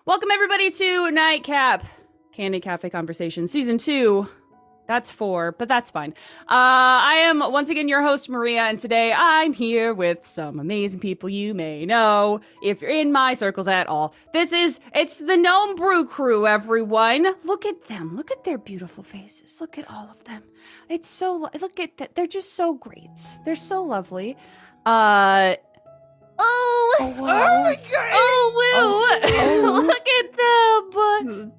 Welcome everybody to Nightcap Candy Cafe Conversation Season 2. That's 4, but that's fine. I am once again your host, Maria, and today I'm here with some amazing people you may know if you're in my circles at all. It's the Gnome Brew crew, everyone. Look at them. Look at their beautiful faces. Look at all of them. Look at that. They're just so great. They're so lovely. Oh my god! Oh, woo! Look at them!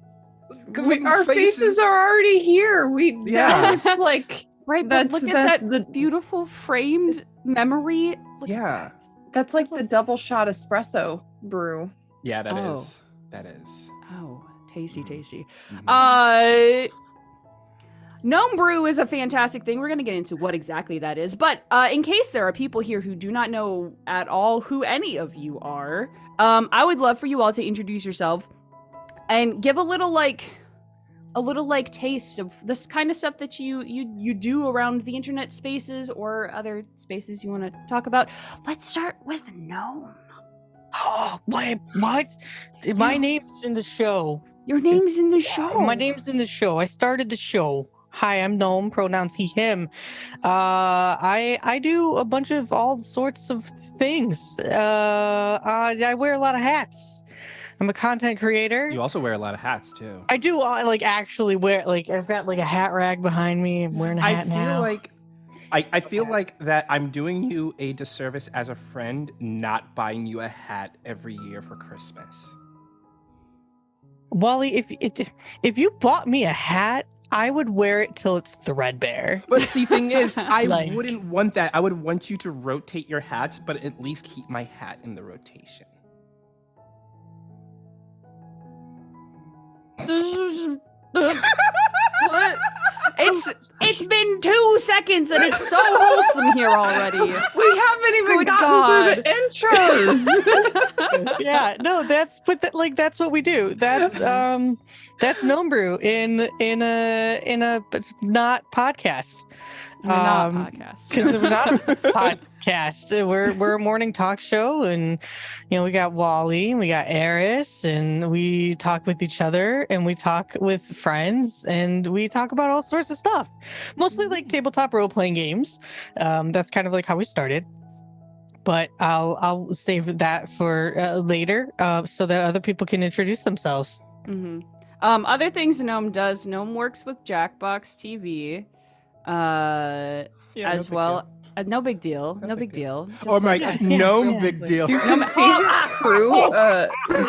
Our faces are already here. It's like right. But look at that the beautiful framed memory. That's like the double shot espresso brew. Yeah, that is. Oh, tasty. Mm-hmm. Gnome Brew is a fantastic thing. We're going to get into what exactly that is. But in case there are people here who do not know at all who any of you are, I would love for you all to introduce yourself and give a little taste of this kind of stuff that you do around the internet spaces or other spaces you want to talk about. Let's start with Gnome. Oh, what? My name's in the show. Your name's in the show. My name's in the show. I started the show. Hi, I'm Gnome, pronouns he, him. I do a bunch of all sorts of things. I wear a lot of hats. I'm a content creator. You also wear a lot of hats too. I do actually wear, I've got a hat rack behind me. I'm wearing a hat now. I feel like that I'm doing you a disservice as a friend, not buying you a hat every year for Christmas. Wally, if you bought me a hat, I would wear it till it's threadbare. But see, thing is, I wouldn't want that. I would want you to rotate your hats, but at least keep my hat in the rotation. What? It's been 2 seconds and it's so wholesome here already. We haven't even gotten through the intros. Yeah, no, that's what we do. That's Gnome Brew in a not podcast. Because we're not a podcast. We're a morning talk show, and we got Walle, and we got Aras, and we talk with each other, and we talk with friends, and we talk about all sorts of stuff. Mostly like tabletop role playing games. That's kind of like how we started. But I'll save that for later, so that other people can introduce themselves. Mm-hmm. Other things Gnome does. Gnome works with Jackbox TV. As well. No big deal. No big deal. Oh my God, no big deal. You can see his crew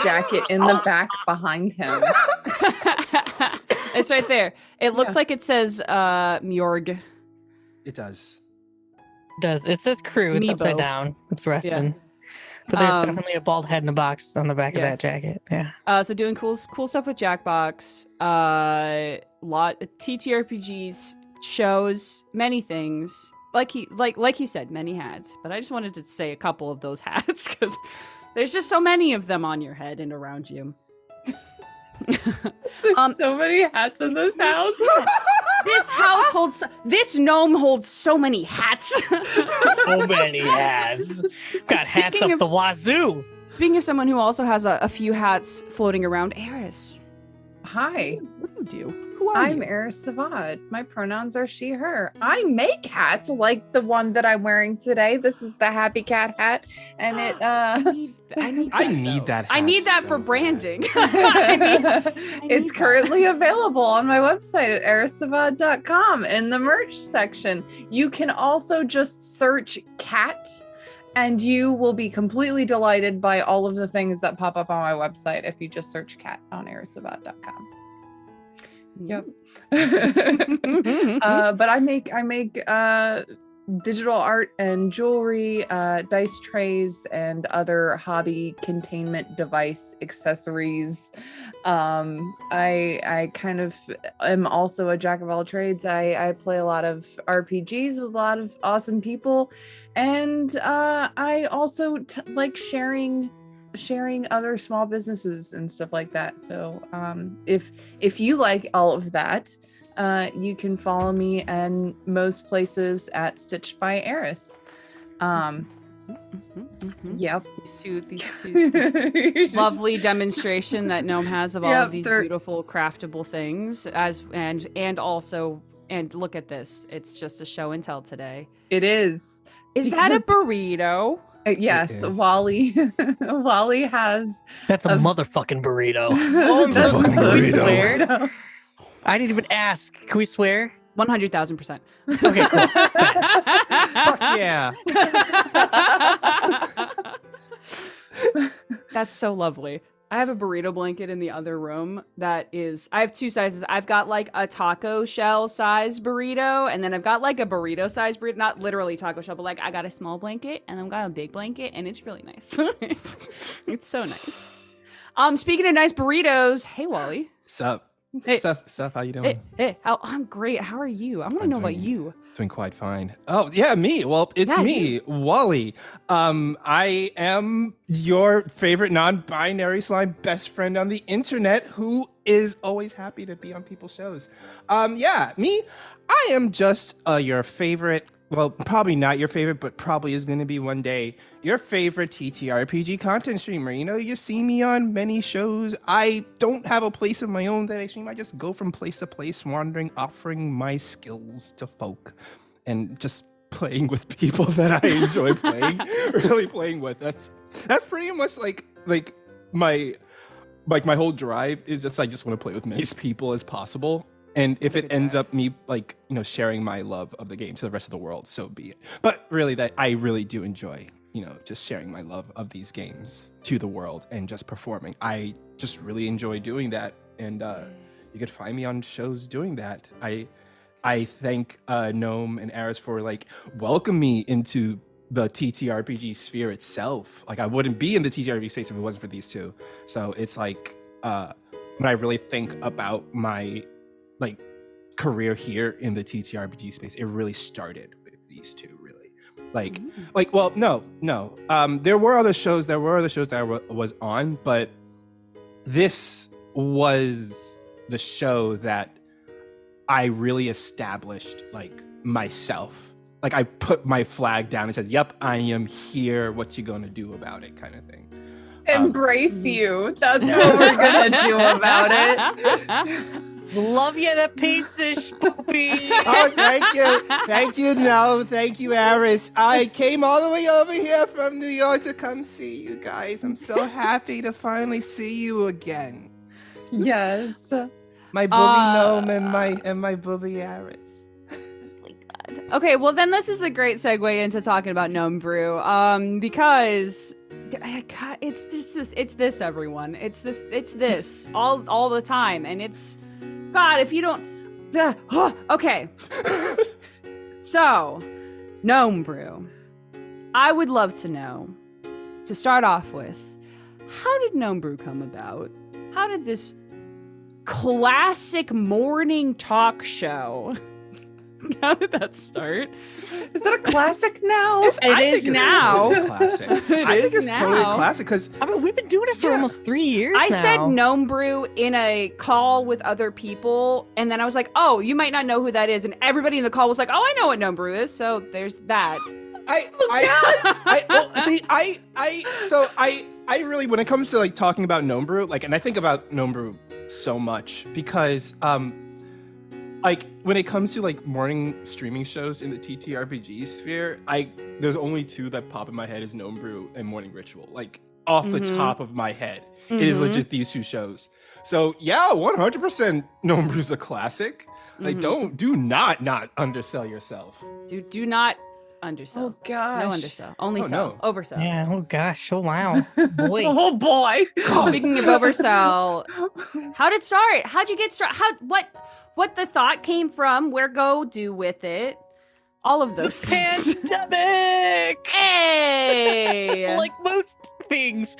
jacket in the back behind him. It's right there. It looks like it says Mjorg. It does. It says crew. It's Meebo. Upside down. It's resting. Yeah. But there's definitely a bald head in a box on the back of that jacket. Yeah. So doing cool stuff with Jackbox. Lot TTRPGs, shows, many things. Like he said, many hats. But I just wanted to say a couple of those hats because there's just so many of them on your head and around you. There's so many hats in this house. Yes. This gnome holds so many hats. So many hats. Got hats up the wazoo. Speaking of someone who also has a few hats floating around, Aras. Hi. What do you do? Who are you? I'm Aras Savad. My pronouns are she, her. I make hats like the one that I'm wearing today. This is the Happy Cat hat. And it I need that hat. I need that so for branding. It's currently available on my website at arissavad.com in the merch section. You can also just search cat, and you will be completely delighted by all of the things that pop up on my website if you just search cat on arissavad.com. Yep. But I make digital art and jewelry, dice trays, and other hobby containment device accessories. I kind of am also a jack of all trades. I play a lot of RPGs with a lot of awesome people, and I also like sharing other small businesses and stuff like that. So if you like all of that, you can follow me in most places at Stitched by Aras. Yep. These two lovely demonstration that Gnome has of all of these beautiful craftable things and also look at this. It's just a show and tell today. It is. Is that a burrito? Yes, Walle. Walle has. That's a motherfucking burrito. That's Can we swear? burrito. I didn't even ask. Can we swear? 100,000%. Okay, cool. Fuck yeah. That's so lovely. I have a burrito blanket in the other room I have two sizes. I've got like a taco shell size burrito, and then I've got like a burrito size burrito, not literally taco shell, but like I got a small blanket and I've got a big blanket, and it's really nice. It's so nice. Speaking of nice burritos, hey Walle. Sup? Hey. Sup, how you doing? Hey, I'm great. How are you? I want to know about you. Doing quite fine. Oh, yeah, me. Well, it's me, Walle. I am your favorite non-binary slime best friend on the internet who is always happy to be on people's shows. Yeah, me. I am just your favorite, well, probably not your favorite, but probably is going to be one day your favorite TTRPG content streamer. You know, you see me on many shows. I don't have a place of my own that I stream. I just go from place to place, wandering, offering my skills to folk, and just playing with people that I enjoy playing, really playing with. That's pretty much like my whole drive is just I just want to play with many people as possible. And if it ends up me sharing my love of the game to the rest of the world, so be it. But really, that I really do enjoy, just sharing my love of these games to the world and just performing. I just really enjoy doing that, and you could find me on shows doing that. I thank Gnome and Aras for welcome me into the TTRPG sphere itself. Like I wouldn't be in the TTRPG space if it wasn't for these two. So it's when I really think about my career here in the TTRPG space, it really started with these two, really. No. There were other shows that I was on, but this was the show that I really established myself. I put my flag down and said, "Yep, I am here. What you gonna do about it?" kind of thing. Embrace you. That's what we're gonna do about it. Love you to pieces, Poopy. Oh, thank you, no, thank you, Aras. I came all the way over here from New York to come see you guys. I'm so happy to finally see you again. Yes, my booby Gnome and my booby Aras. Okay, well then this is a great segue into talking about Gnome Brew, because it's this everyone. It's this all the time, and it's God. If you don't, okay. So, Gnome Brew. I would love to know, to start off with, how did Gnome Brew come about? How did this classic morning talk show? How did that start? Is that a classic now? It is now. I think it's totally classic because we've been doing it for almost 3 years. I now. said Gnome Brew in a call with other people, and then I was like, "Oh, you might not know who that is," and everybody in the call was like, "Oh, I know what Gnome Brew is." So there's that. I really, when it comes to talking about Gnome Brew, and I think about Gnome Brew so much because when it comes to morning streaming shows in the TTRPG sphere, there's only two that pop in my head is Gnome Brew and Morning Ritual. Off the top of my head, it is legit these two shows. So yeah, 100% Gnome Brew's a classic. Do not undersell yourself. Do not undersell. Oh gosh. No undersell. Only sell. No. Oversell. Yeah. Oh gosh. Oh wow. Boy. Oh boy. Speaking of oversell, how'd it start? How'd you get started? What the thought came from? Where go do with it? All of those things. Pandemic. Hey. Like most things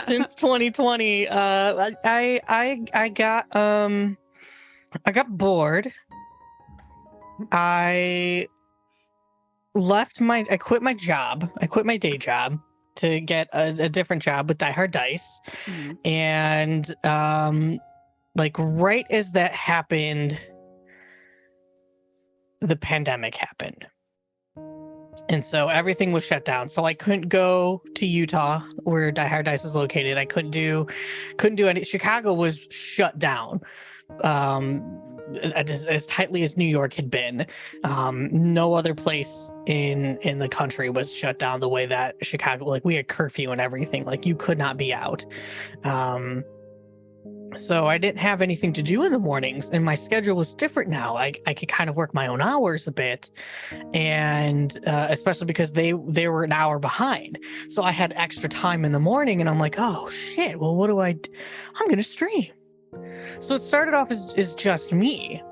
since 2020, I got bored. I quit my job. I quit my day job to get a different job with Die Hard Dice. And right as that happened, the pandemic happened. And so everything was shut down. So I couldn't go to Utah, where Die Hard Dice is located. I couldn't do any. Chicago was shut down. As tightly as New York had been. No other place in the country was shut down the way that Chicago, like we had curfew and everything, like you could not be out. So I didn't have anything to do in the mornings, and my schedule was different now. I could kind of work my own hours a bit, and especially because they were an hour behind. So I had extra time in the morning, and I'm like, oh shit, well, what do I'm going to stream. So it started off as just me.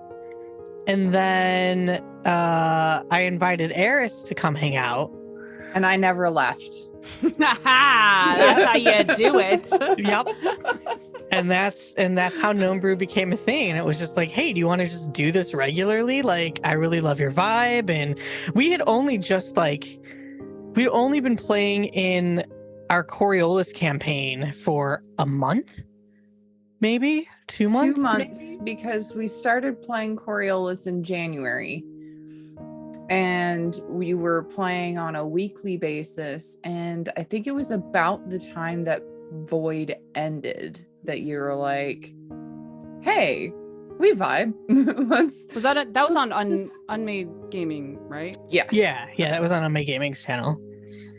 And then I invited Aras to come hang out. And I never left. That's how you do it. Yep. And that's how Gnome Brew became a thing. And it was just like, hey, do you want to just do this regularly? Like, I really love your vibe. And we had only we'd only been playing in our Coriolis campaign for a month. Maybe 2 months? 2 months, maybe? because we started playing Coriolis in January. And we were playing on a weekly basis. And I think it was about the time that Void ended that you were like, hey, we vibe. That was on Unmade Gaming, right? Yeah. Yeah, that was on Unmade Gaming's channel.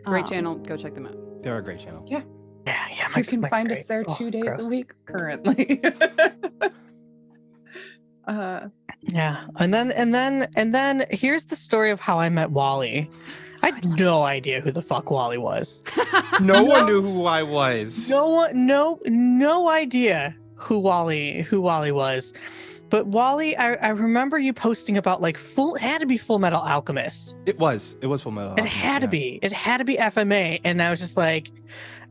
Great channel. Go check them out. They're a great channel. Yeah. Yeah. You can find great. us there 2 days gross. a week currently. Yeah. And then here's the story of how I met Walle. I had no idea who the fuck Walle was. No one knew who I was. No idea who Walle was. But Walle, I remember you posting about like it had to be Full Metal Alchemist. It was Full Metal Alchemist. It had to be. It had to be FMA. And I was just like,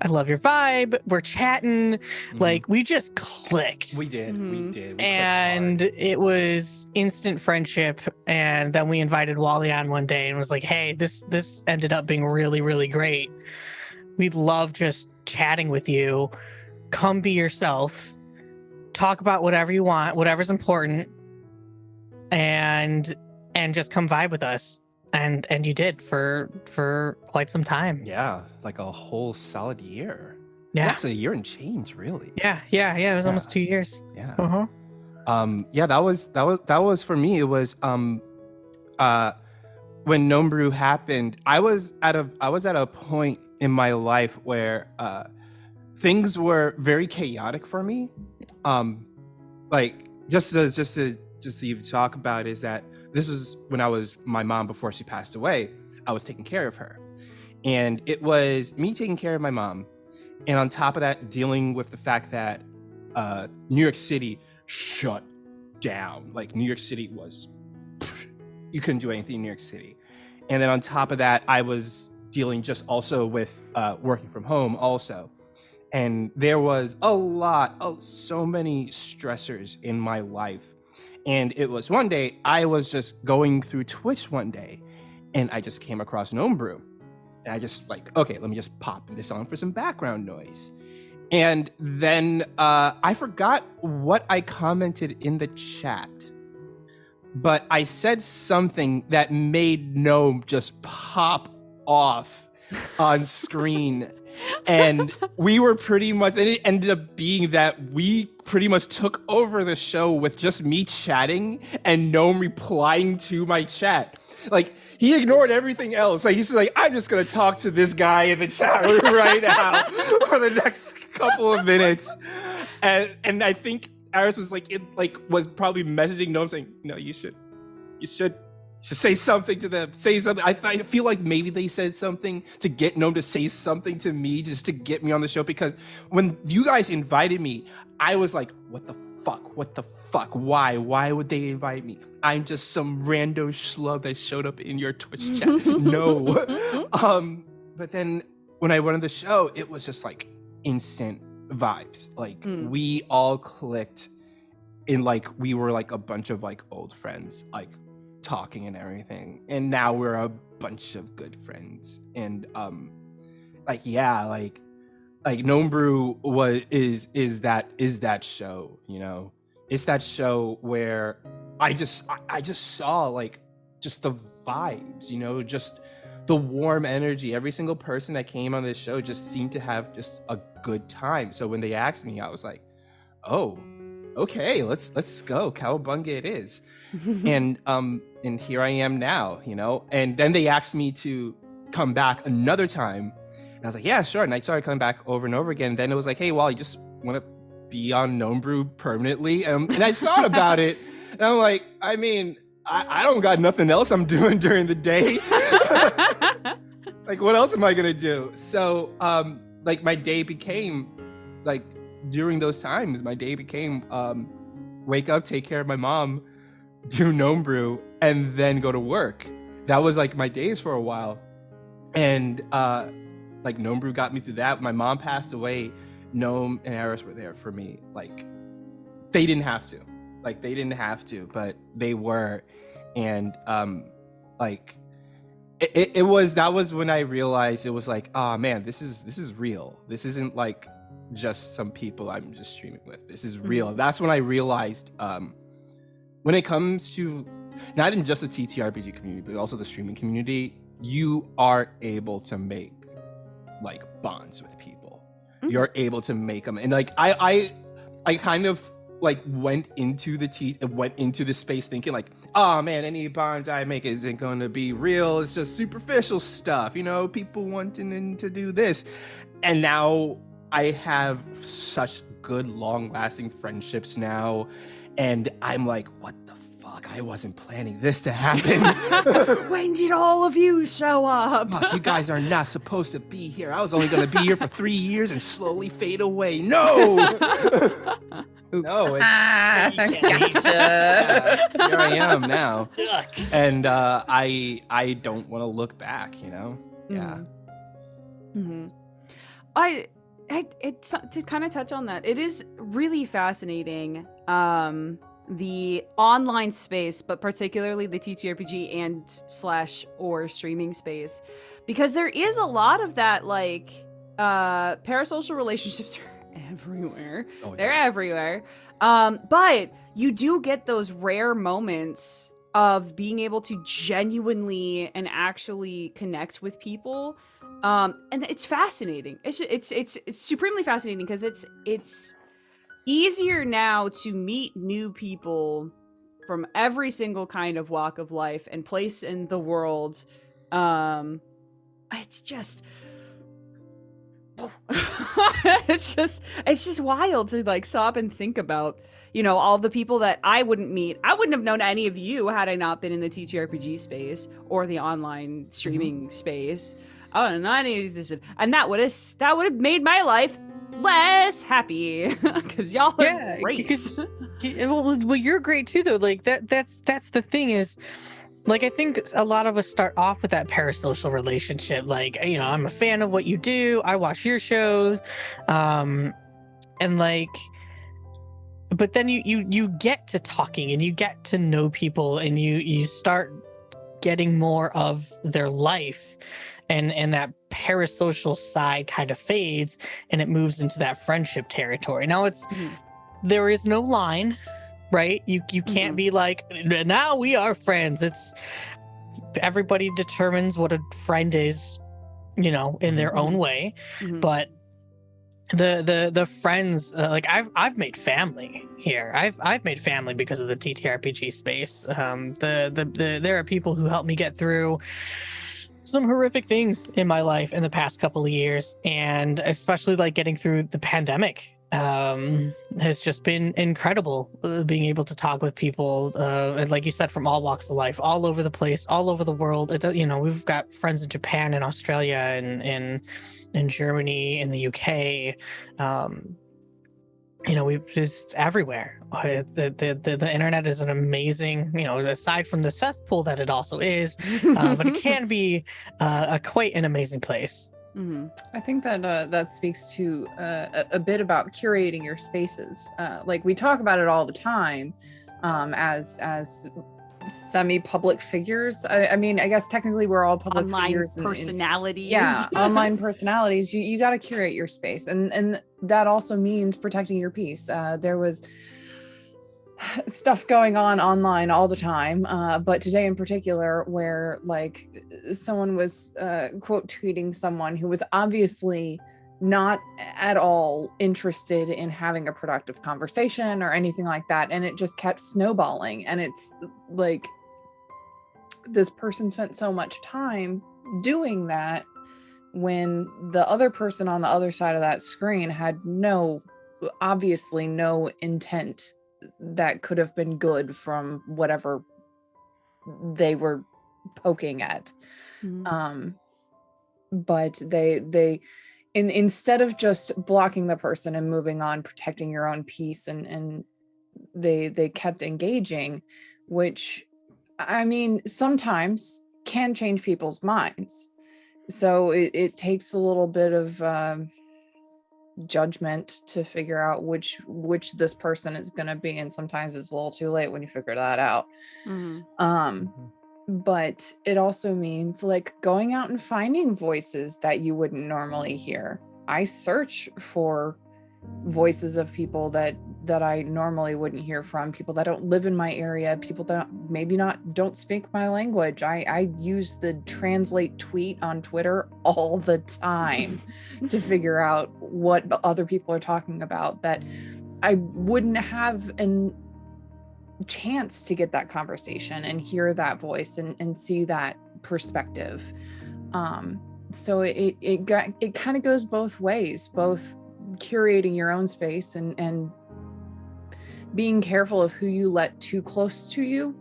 I love your vibe. We're chatting. Mhm. Like we just clicked. We did. Mhm. We did. We And clicked it was instant friendship. And then we invited Walle on one day and was like, hey, this ended up being really, really great. We'd love just chatting with you. Come be yourself. Talk about whatever you want, whatever's important, and just come vibe with us. And you did for quite some time. Yeah, like a whole solid year. Yeah. Actually, a year and change, really. Yeah. It was Yeah. almost 2 years. Yeah. Uh-huh. Yeah, that was for me. It was when Gnome Brew happened, I was at a point in my life where things were very chaotic for me. Like just to even talk about is that this is when I was my mom before she passed away. I was taking care of her, and it was me taking care of my mom, and on top of that, dealing with the fact that New York City shut down. Like New York City was, you couldn't do anything in New York City, and then on top of that, I was dealing just also with working from home also. And there was so many stressors in my life. And it was one day, I was just going through Twitch one day, and I just came across Gnome Brew. And I just like, okay, let me just pop this on for some background noise. And then I forgot what I commented in the chat. But I said something that made Gnome just pop off on screen. And we were pretty much, and it ended up being that we pretty much took over the show with just me chatting and Gnome replying to my chat. Like, he ignored everything else. Like, he's like, I'm just going to talk to this guy in the chat room right now for the next couple of minutes. And I think Aras was was probably messaging Gnome saying, no, you should say something to them. Say something. I feel like maybe they said something to get Gnome to say something to me just to get me on the show, because when you guys invited me, I was like, what the fuck? What the fuck? Why? Why would they invite me? I'm just some rando schlub that showed up in your Twitch chat. No. But then when I went on the show, it was just like instant vibes. Like we all clicked in, like we were like a bunch of like old friends, like talking and everything, and now we're a bunch of good friends. And like Gnome Brew is that show, you know. It's that show where I just saw like just the vibes, you know, just the warm energy. Every single person that came on this show just seemed to have just a good time. So when they asked me, I was like, oh, okay, let's go. Cowabunga it is. And here I am now, you know. And then they asked me to come back another time. And I was like, yeah, sure. And I started coming back over and over again. Then it was like, hey, Wally, you just want to be on Gnome Brew permanently? And I thought about it. And I'm like, I mean, I don't got nothing else I'm doing during the day. Like, what else am I gonna do? So, like, my day became, like, during those times, my day became, wake up, take care of my mom, do Gnome Brew, and then go to work. That was, like, my days for a while. And, like, Gnome Brew got me through that. My mom passed away. Gnome and Aras were there for me. Like, they didn't have to. Like, they didn't have to, but they were. And, like, that was when I realized it was like, oh man, this is real. This isn't like just some people I'm just streaming with. This is real. That's when I realized, when it comes to not in just the TTRPG community, but also the streaming community, you are able to make like bonds with people. You're able to make them. And like, I kind of like went into the space thinking like, oh man, any bonds I make isn't going to be real. It's just superficial stuff, you know, people wanting to do this. And now I have such good long-lasting friendships now, and I'm like, what the fuck? I wasn't planning this to happen. When did all of you show up? Fuck, you guys are not supposed to be here. I was only going to be here for 3 years and slowly fade away. No. Oops. No, Gotcha. here I am now, and I don't want to look back. You know, yeah. It's to kind of touch on that. It is really fascinating, the online space, but particularly the TTRPG and / or streaming space, because there is a lot of that. Like, parasocial relationships are everywhere. Oh, yeah. They're everywhere. But you do get those rare moments of being able to genuinely and actually connect with people. And it's fascinating. It's supremely fascinating because it's easier now to meet new people from every single kind of walk of life and place in the world. It's just it's just wild to like stop and think about, you know, all the people that I wouldn't meet. I wouldn't have known any of you had I not been in the TTRPG space or the online streaming space. I wouldn't know any of these, and that would have made my life less happy because y'all are great. Because, well, you're great too, though. Like that's the thing is, like, I think a lot of us start off with that parasocial relationship. Like, you know, I'm a fan of what you do. I watch your shows. And like, but then you get to talking and you get to know people and you start getting more of their life, and that parasocial side kind of fades and it moves into that friendship territory. Now there is no line. Right? You can't be like, now we are friends. It's everybody determines what a friend is, you know, in their own way. But the friends, like I've made family here. I've made family because of the TTRPG space. There are people who helped me get through some horrific things in my life in the past couple of years, and especially like getting through the pandemic. Has just been incredible, being able to talk with people, and like you said, from all walks of life, all over the place, all over the world. You know, we've got friends in Japan and Australia and in Germany, in the UK. You know, we've just everywhere. The internet is an amazing, you know, aside from the cesspool that it also is, but it can be quite an amazing place. I think that that speaks to a bit about curating your spaces. Like, we talk about it all the time as semi-public figures. I mean, I guess technically we're all public online figures. Personalities. Online personalities. You got to curate your space, and that also means protecting your peace. There was stuff going on online all the time, but today in particular, where like someone was quote tweeting someone who was obviously not at all interested in having a productive conversation or anything like that, and it just kept snowballing. And it's like this person spent so much time doing that when the other person on the other side of that screen had obviously no intent that could have been good from whatever they were poking at. Mhm. But they instead of just blocking the person and moving on, protecting your own peace, and they kept engaging, which, I mean, sometimes can change people's minds. So it takes a little bit of judgment to figure out which this person is going to be, and sometimes it's a little too late when you figure that out. But it also means like going out and finding voices that you wouldn't normally hear. I search for voices of people that I normally wouldn't hear from, people that don't live in my area, people that maybe don't speak my language. I use the translate tweet on Twitter all the time to figure out what other people are talking about, that I wouldn't have an chance to get that conversation and hear that voice and see that perspective. So it kind of goes both ways, both curating your own space and being careful of who you let too close to you,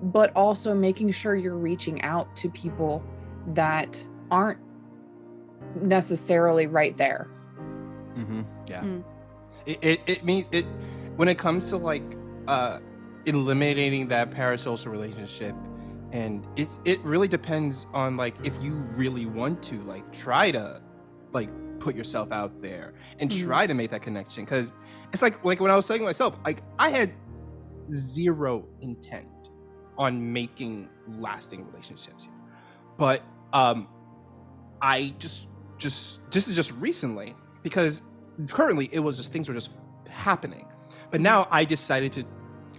but also making sure you're reaching out to people that aren't necessarily right there. Yeah. It means it when it comes to like eliminating that parasocial relationship, and it really depends on like if you really want to like try to like put yourself out there and try to make that connection, because it's like when I was telling myself, like I had zero intent on making lasting relationships here, but I just this is just recently, because currently it was just things were just happening, but now I decided to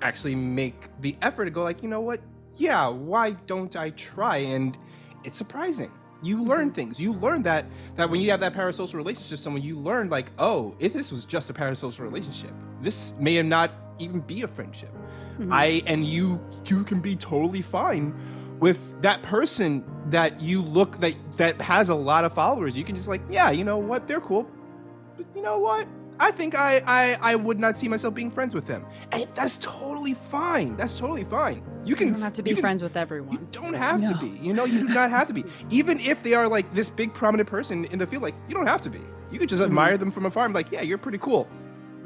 actually make the effort to go like, you know what, yeah, why don't I try? And it's surprising. You learn things. You learn that when you have that parasocial relationship with someone, you learn like, oh, if this was just a parasocial relationship, this may not even be a friendship. You can be totally fine with that person that you look that has a lot of followers. You can just like, yeah, you know what, they're cool, but you know what, I think I would not see myself being friends with them, and that's totally fine. That's totally fine. You don't have to be friends with everyone. You don't have to be. You know, you do not have to be. Even if they are like this big prominent person in the field, like you don't have to be. You could just admire them from afar and be like, yeah, you're pretty cool.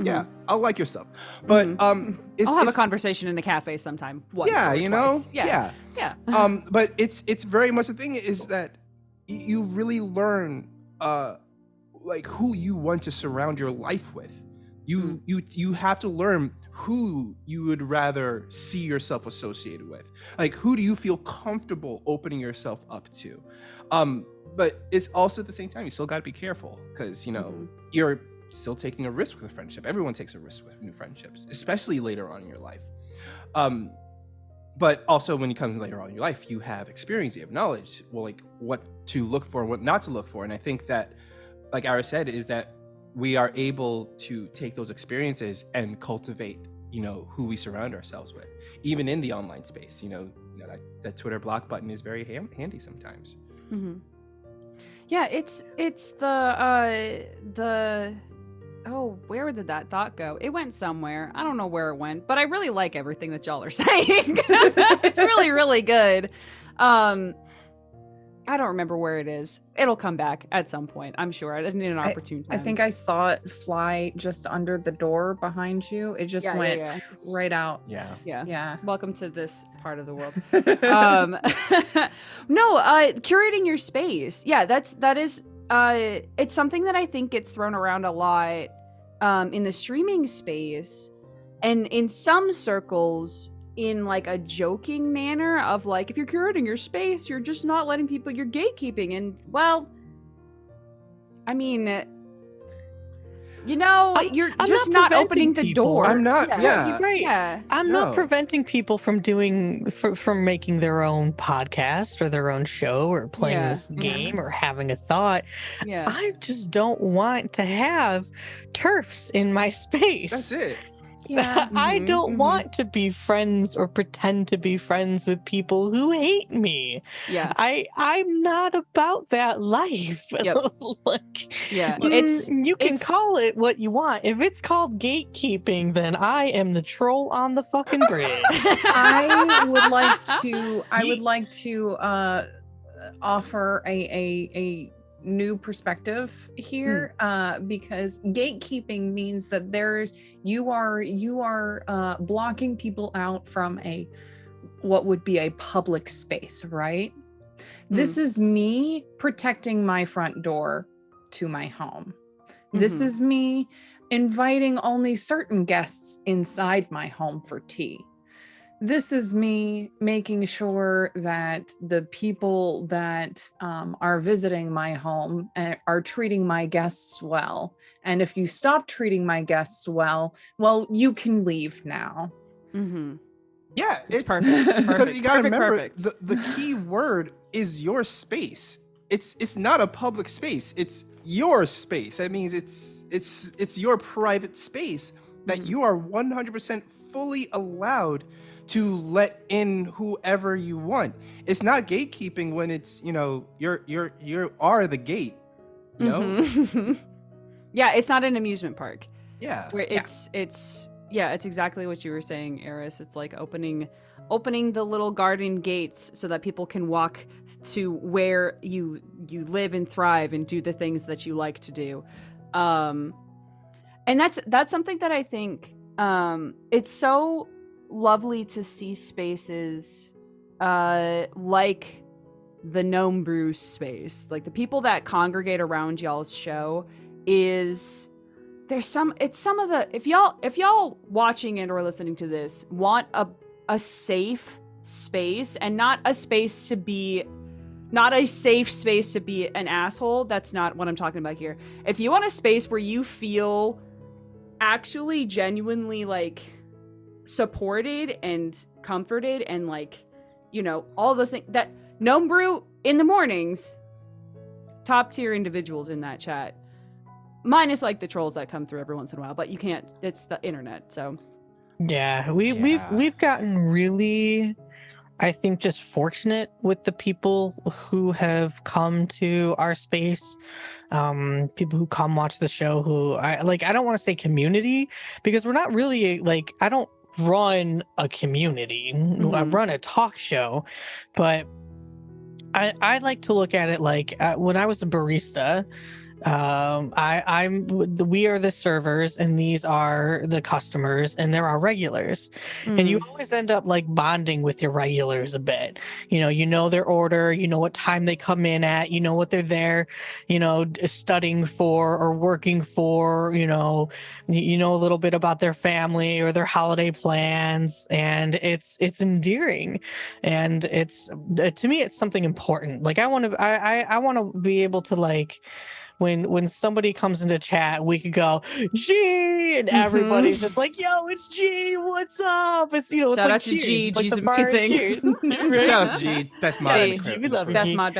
Yeah, I'll like your stuff. But I'll have a conversation in a cafe sometime. Once yeah, or you twice. know. Yeah. But it's very much the thing is that you really learn like who you want to surround your life with. You have to learn who you would rather see yourself associated with. Like, who do you feel comfortable opening yourself up to? But it's also at the same time, you still got to be careful, because you know you're still taking a risk with a friendship. Everyone takes a risk with new friendships, especially later on in your life. But also when it comes later on in your life, you have experience, you have knowledge, well, like what to look for and what not to look for. And I think that, like Aras said, is that we are able to take those experiences and cultivate, you know, who we surround ourselves with, even in the online space. You know that Twitter block button is very handy sometimes. Yeah, it's the oh, where did that thought go? It went somewhere. I don't know where it went, but I really like everything that y'all are saying. It's really, really good. I don't remember where it is. It'll come back at some point, I'm sure. I didn't need an opportune time. I think I saw it fly just under the door behind you. It just went right out. Yeah. Welcome to this part of the world. No, curating your space. Yeah, that is it's something that I think gets thrown around a lot in the streaming space, and in some circles in like a joking manner of like, if you're curating your space, you're just not letting people, you're gatekeeping. And well, I mean, you're I'm just not not opening the people. door. I'm not. Yeah. You're right. Yeah. I'm No. not preventing people from from making their own podcast or their own show or playing this game or having a thought. Yeah. I just don't want to have TERFs in my space. That's it. Yeah. I don't want to be friends or pretend to be friends with people who hate me. Yeah. I'm not about that life. Yep. Yeah. You can call it what you want. If it's called gatekeeping, then I am the troll on the fucking bridge. I would like to offer a new perspective here, because gatekeeping means that you are blocking people out from what would be a public space, right? This is me protecting my front door to my home. This is me inviting only certain guests inside my home for tea. This is me making sure that the people that are visiting my home are treating my guests well. And if you stop treating my guests well, you can leave now. Yeah, it's perfect. Because you got to remember, perfect. the key word is your space. It's not a public space. It's your space. That means it's your private space that you are 100% fully allowed to let in whoever you want. It's not gatekeeping when it's, you are the gate. Yeah, it's not an amusement park. Yeah. Where it's exactly what you were saying, Aras. It's like opening the little garden gates so that people can walk to where you live and thrive and do the things that you like to do. And that's something that I think it's so lovely to see spaces like the Gnome Brew space, like the people that congregate around y'all's show if y'all watching it or listening to this want a safe space and not a safe space to be an asshole, that's not what I'm talking about here. If you want a space where you feel actually genuinely like supported and comforted and like, all those things, that Gnome Brew in the mornings, top tier individuals in that chat, minus like the trolls that come through every once in a while, but you can't, it's the internet. So we've gotten really, I think, just fortunate with the people who have come to our space, people who come watch the show, who I don't want to say community, because we're not really I don't run a community. I run a talk show, but I like to look at it like when I was a barista, we are the servers and these are the customers and there are regulars, and you always end up like bonding with your regulars a bit. You know their order, you know what time they come in at, you know what they're there, studying for or working for, you know a little bit about their family or their holiday plans, and it's endearing, and it's to me it's something important. Like I want to be able to like, when somebody comes into chat, we could go G, and everybody's just like, yo, it's G, what's up? It's it's shout like out to cheers. G. Like G's the bar of amazing. cheers. Right? Shout out to G. Best mod. Hey, G, we love you, best G. mod.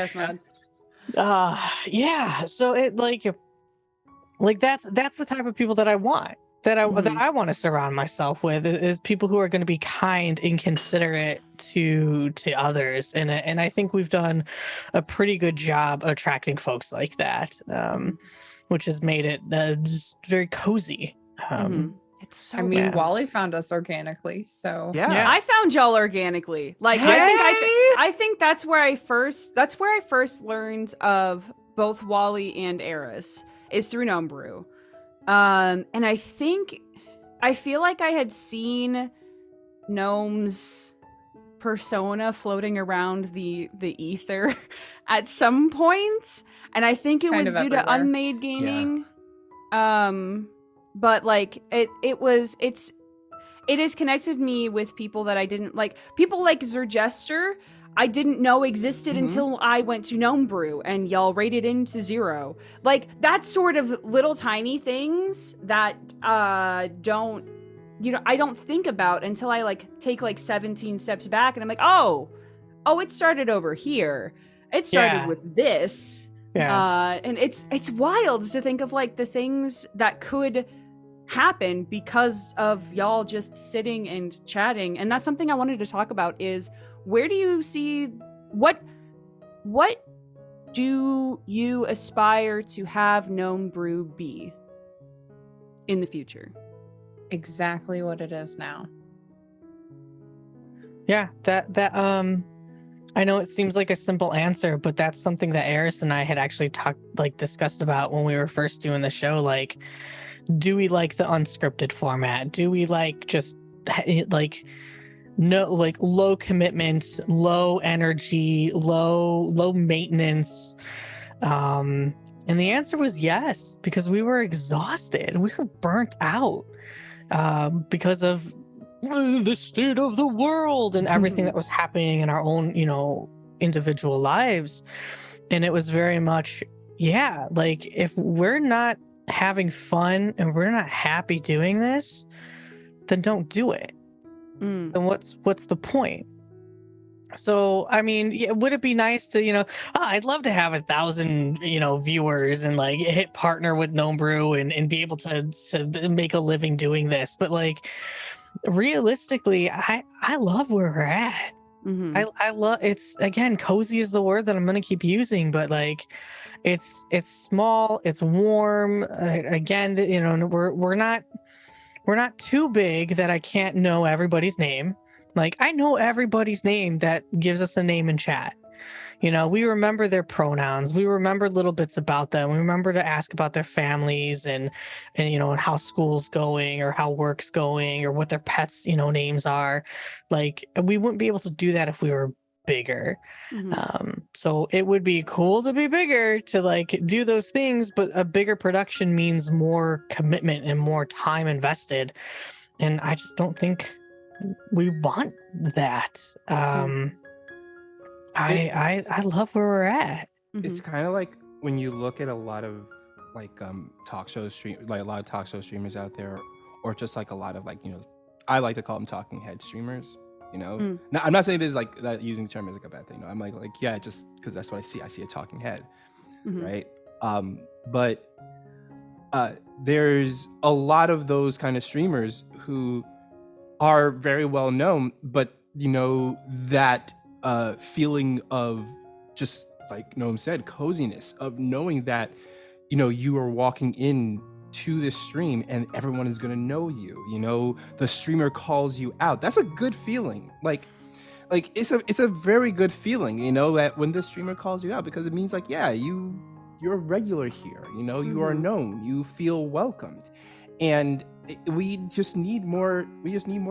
Yeah. So it that's the type of people that I want. That I want to surround myself with is people who are going to be kind and considerate to others, and I think we've done a pretty good job attracting folks like that, which has made it just very cozy. It's so. I mean, nice. Walle found us organically, so Yeah. I found y'all organically. Like I think that's where I first learned of both Walle and Aras is through Gnome Brew. And I feel like I had seen Gnome's persona floating around the ether at some point, and I think it was due to Unmade Gaming. But like it has connected me with people that I didn't like. People like Zerjester, I didn't know existed until I went to Gnome Brew and y'all rated into 0. Like, that's sort of little tiny things that don't, I don't think about until I like take like 17 steps back and I'm like, oh, it started over here. It started with this. Yeah. And it's wild to think of like the things that could happen because of y'all just sitting and chatting. And that's something I wanted to talk about is, where do you see, what do you aspire to have Gnome Brew be in the future? Exactly what it is now. Yeah, that I know it seems like a simple answer, but that's something that Aras and I had actually discussed about when we were first doing the show. Like, do we like the unscripted format? Do we like just like no, like low commitment, low energy, low maintenance? And the answer was yes, because we were exhausted. We were burnt out because of the state of the world and everything that was happening in our own, individual lives. And it was very much, like, if we're not having fun and we're not happy doing this, then don't do it. Then what's the point? So, I mean, would it be nice to, I'd love to have 1,000, viewers and like hit partner with Gnome Brew and be able to make a living doing this. But like, realistically, I love where we're at. I love, it's, again, cozy is the word that I'm going to keep using, but like, it's small, it's warm. Again, we're not too big that I can't know everybody's name. Like, I know everybody's name that gives us a name in chat. We remember their pronouns. We remember little bits about them. We remember to ask about their families and how school's going or how work's going or what their pets, names are. Like, we wouldn't be able to do that if we were bigger. So it would be cool to be bigger, to like do those things, but a bigger production means more commitment and more time invested. And I just don't think we want that. I love where we're at. It's kind of like when you look at a lot of like talk show streamers out there, or just like a lot of like, I like to call them talking head streamers. Now, I'm not saying this is like that, using the term is like a bad thing. No, I'm like yeah, just because that's what I see a talking head, right? But there's a lot of those kind of streamers who are very well known, but that feeling of, just like Gnome said, coziness, of knowing that you are walking in to this stream and everyone is going to know you. The streamer calls you out. That's a good feeling. Like it's a very good feeling, that when the streamer calls you out, because it means like, yeah, you're a regular here, you are known, you feel welcomed. And we just need more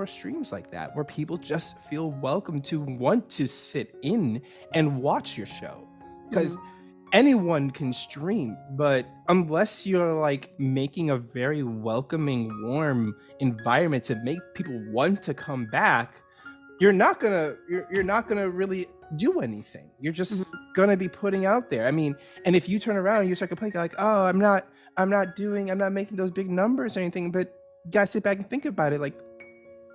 streams like that, where people just feel welcome to want to sit in and watch your show. Because anyone can stream, but unless you're like making a very welcoming, warm environment to make people want to come back, you're not gonna really do anything. You're just gonna be putting out there. I mean, and if you turn around and you start complaining like, oh, I'm not making those big numbers or anything, but you gotta sit back and think about it. Like,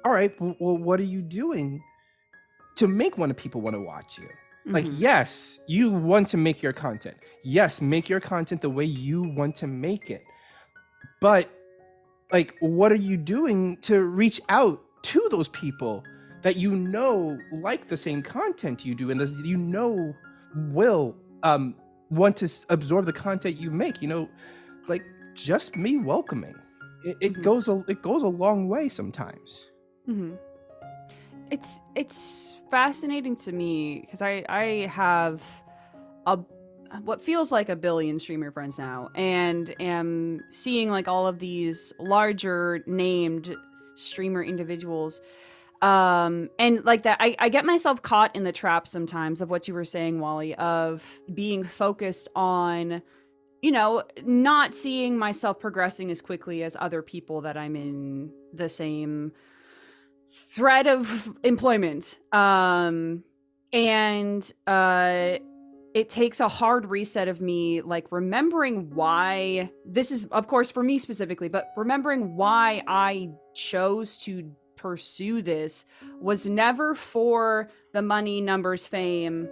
all right, well, what are you doing to make people want to watch you? Like, yes, you want to make your content. Yes, make your content the way you want to make it. But like, what are you doing to reach out to those people that like the same content you do, and will want to absorb the content you make? Like, just me welcoming. It goes a long way sometimes. It's fascinating to me because I have what feels like 1 billion streamer friends now, and am seeing like all of these larger named streamer individuals, and like that I get myself caught in the trap sometimes of what you were saying, Walle, of being focused on not seeing myself progressing as quickly as other people that I'm in the same thread of employment. And it takes a hard reset of me, like remembering why this is, of course, for me specifically, but remembering why I chose to pursue this was never for the money, numbers, fame,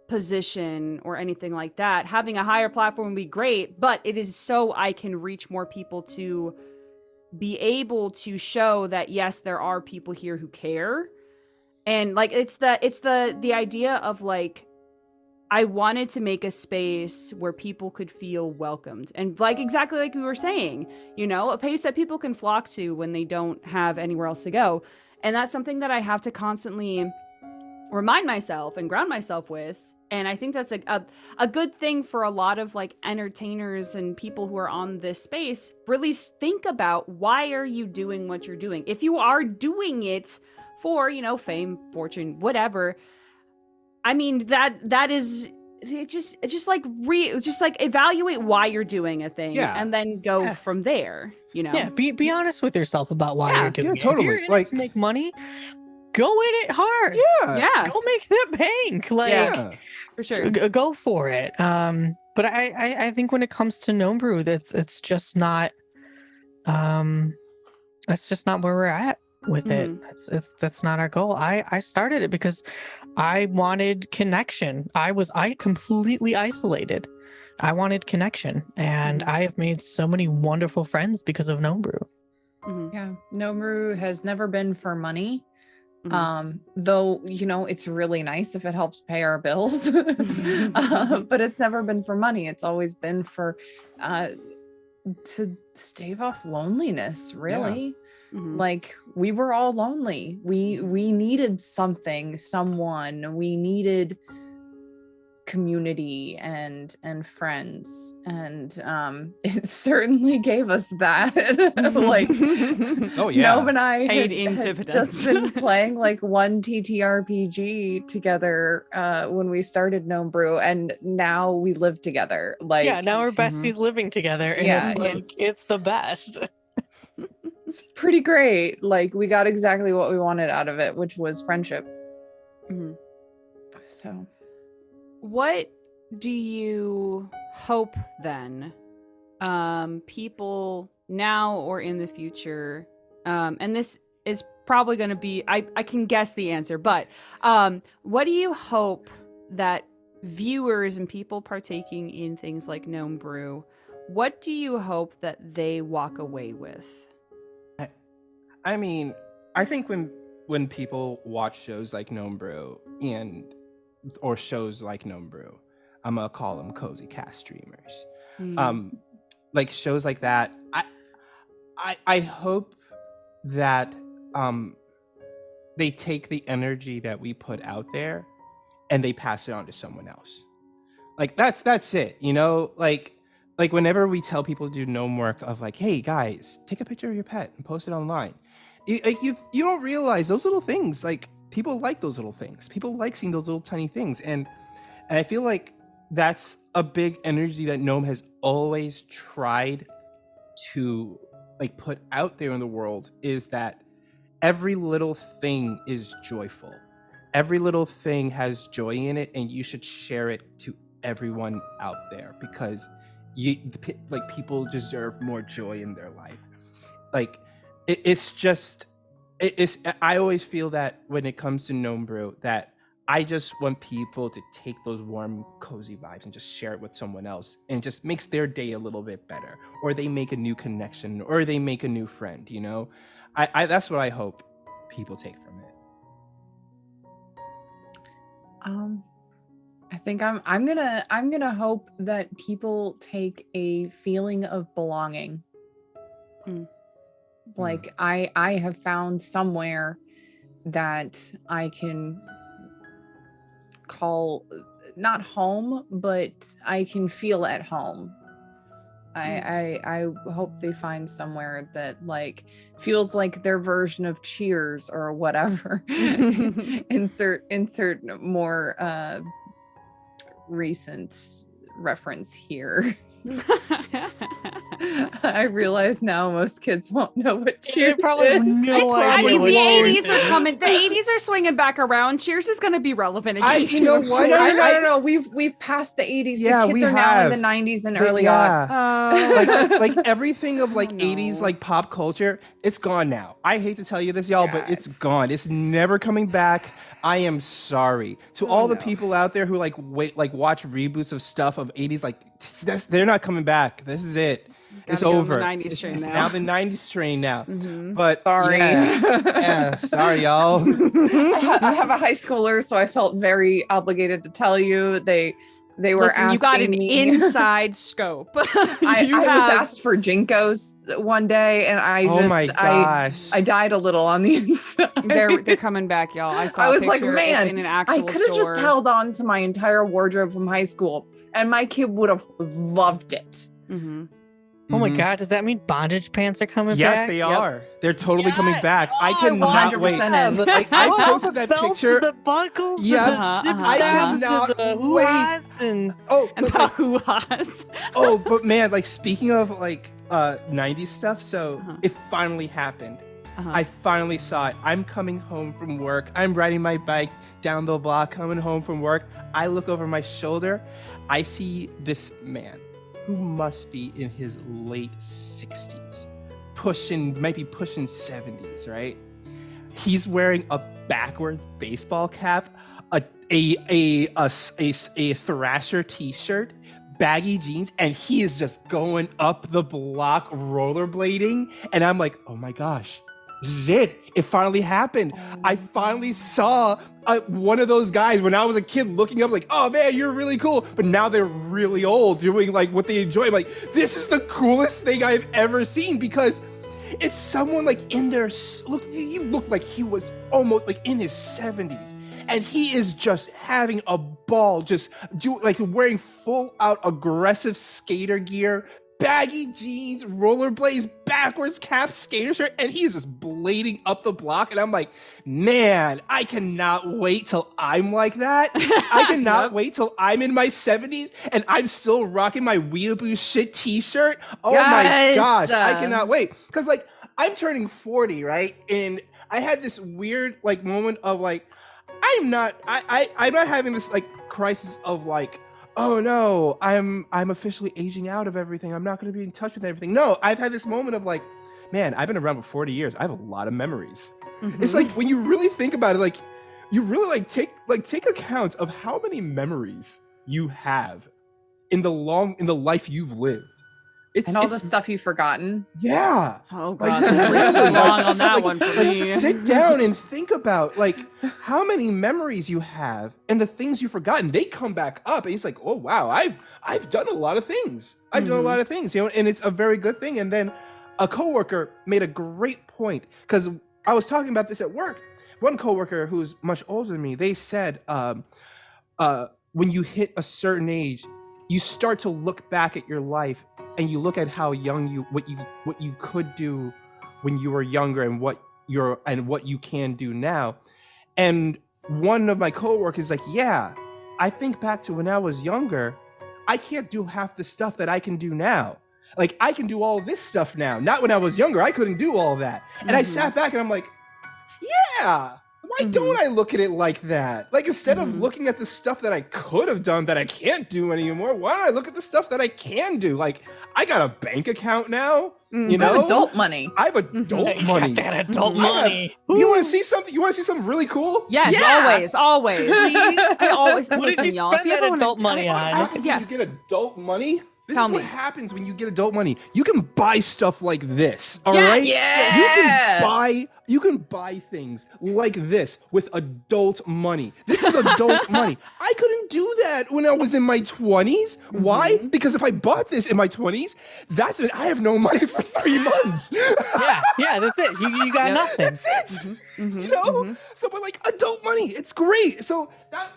position, or anything like that. Having a higher platform would be great, but it is so I can reach more people to be able to show that, yes, there are people here who care. And like it's the idea of like, I wanted to make a space where people could feel welcomed, and like exactly like we were saying, you know, a place that people can flock to when they don't have anywhere else to go. And that's something that I have to constantly remind myself and ground myself with. And I think that's a good thing for a lot of like entertainers and people who are on this space. Really think about, why are you doing what you're doing? If you are doing it for, you know, fame, fortune, whatever, I mean, that is just like evaluate why you're doing a thing, and then go from there, you know. Yeah, be honest with yourself about why you're doing it. Totally. If you're in it to make money, go in it hard. Yeah. Go make that bank. Like, for sure. Go for it. But I think when it comes to Gnome Brew, it's just not that's just not where we're at with it. That's not our goal. I started it because I wanted connection. I completely isolated. I wanted connection, and I have made so many wonderful friends because of Gnome Brew. Yeah, Gnome Brew has never been for money. Though, you know, it's really nice if it helps pay our bills, but it's never been for money. It's always been for to stave off loneliness, really. Like, we were all lonely. We needed someone. We needed community and friends, and it certainly gave us that. Like, Gnome and I had just been playing like one TTRPG together when we started Gnome Brew, and now we live together. Like, now we're besties living together, and it's the best. It's pretty great. Like, we got exactly what we wanted out of it, which was friendship. So what do you hope then people now or in the future, and this is probably going to be, I can guess the answer, but what do you hope that viewers and people partaking in things like Gnome Brew, what do you hope that they walk away with? I mean, I think when people watch shows like Gnome Brew or shows like Gnome Brew, I'm gonna call them cozy cast streamers. Like shows like that, I hope that they take the energy that we put out there and they pass it on to someone else. Like that's it, you know? Like whenever we tell people to do gnome work of like, hey guys, take a picture of your pet and post it online. You don't realize those little things, like people like those little things. People like seeing those little tiny things. And I feel like that's a big energy that Gnome has always tried to like put out there in the world, is that every little thing is joyful. Every little thing has joy in it, and you should share it to everyone out there, because people deserve more joy in their life. Like I always feel that when it comes to Gnome Brew, that I just want people to take those warm, cozy vibes and just share it with someone else, and just makes their day a little bit better, or they make a new connection, or they make a new friend, you know? I that's what I hope people take from it. I think I'm gonna hope that people take a feeling of belonging. Like, I have found somewhere that I can call not home, but I can feel at home. I hope they find somewhere that like feels like their version of Cheers or whatever. insert more recent reference here. I realize now most kids won't know what They Cheers probably have is. no I idea mean, what the Cheers 80s are is. coming. The 80s are swinging back around. Cheers is going to be relevant again. You know soon, what? I'm sure. No. We've passed the 80s. Yeah, the kids we are now in have. the 90s and They- early yeah. aughts. Like everything of like Oh, 80s no. like pop culture, it's gone now. I hate to tell you this, y'all, but it's Yes. gone. It's never coming back. I am sorry to Oh, all the no. people out there who like watch reboots of stuff of 80s. Like they're not coming back. This is it. It's Gotta go on the over. 90s It's train now. now the 90s train now. Mhm. But Sorry. yeah, sorry, y'all. I have a high schooler, so I felt very obligated to tell you. They were Listen, asking you got an me. inside scope. I You was have- asked for Jinkos one day, and Oh my gosh. I died a little on the inside. They're coming back, y'all. I saw I a was like, picture. man, It's in an I actual could have store. just held on to my entire wardrobe from high school, and my kid would have loved it. Mm-hmm. Oh my Mhm. God, does that mean bondage pants are coming Yes, back? they are. They're totally coming Yes! back. I Oh, cannot 100% wait. in. Like I Oh, posted the that belts, picture. the buckles, Yeah. Uh-huh, the zip uh-huh. I straps, cannot the wait. hoo-has, and Oh, And but the like, hoo-has. oh, but man, like speaking of like 90s stuff, so Uh-huh. it finally happened. Uh-huh. I finally saw it. I'm coming home from work. I'm riding my bike down the block, coming home from work. I look over my shoulder. I see this man who must be in his late 60s, might be pushing 70s, right? He's wearing a backwards baseball cap, a Thrasher t-shirt, baggy jeans, and he is just going up the block rollerblading. And I'm like, oh my gosh, this is it. It finally happened. I finally saw one of those guys when I was a kid looking up like, oh man, you're really cool. But now they're really old doing like what they enjoy. I'm like, this is the coolest thing I've ever seen because it's someone like in their, he looked like he was almost like in his 70s. And he is just having a ball, just like wearing full out aggressive skater gear, baggy jeans, rollerblades, backwards cap, skater shirt, and he's just blading up the block. And I'm like, man, I cannot wait till I'm like that. I cannot Yep. wait till I'm in my 70s and I'm still rocking my weeaboo shit t-shirt. Oh Yes. my gosh, I cannot wait. Because like I'm turning 40, right? And I had this weird like moment of like, I'm not having this like crisis of like, oh no, I'm officially aging out of everything. I'm not going to be in touch with everything. No, I've had this moment of like, man, I've been around for 40 years. I have a lot of memories. Mhm. It's like when you really think about it, like you really like take account of how many memories you have in the life you've lived. And all the stuff you've forgotten. Yeah. Oh Like, god, the memories really, are long like, on that like- one for like, me. sit down and think about like how many memories you have and the things you've forgotten. They come back up, and it's like, oh wow, I've done a lot of things. I've done a lot of things, you know, and it's a very good thing. And then a coworker made a great point because I was talking about this at work. One coworker who's much older than me, they said, when you hit a certain age, you start to look back at your life and you look at how young what you could do when you were younger and what you can do now. And one of my coworkers is like, yeah, I think back to when I was younger, I can't do half the stuff that I can do now. Like I can do all this stuff now. Not when I was younger, I couldn't do all that. And I sat back and I'm like, yeah, why don't I look at it like that? Like instead of looking at the stuff that I could have done that I can't do anymore, why don't I look at the stuff that I can do? Like I got a bank account now, you You have know? adult money. I have adult You money. got that adult I have- money. You want to see something? You want to see something really cool? Yes, Yeah. always. I always What did listen, you y'all. spend If you that ever wanna- adult money What on? happens Yeah. when you get adult money? This Tell is what me. happens when you get adult money. You can buy stuff like this. All Yes! right? Yeah. You can buy things like this with adult money. This is adult money. I couldn't do that when I was in my 20s. Why? Because if I bought this in my 20s, that's when I have no money for 3 months. Yeah, that's it. You got Yep. nothing. That's it. You know? So but like adult money, it's great. So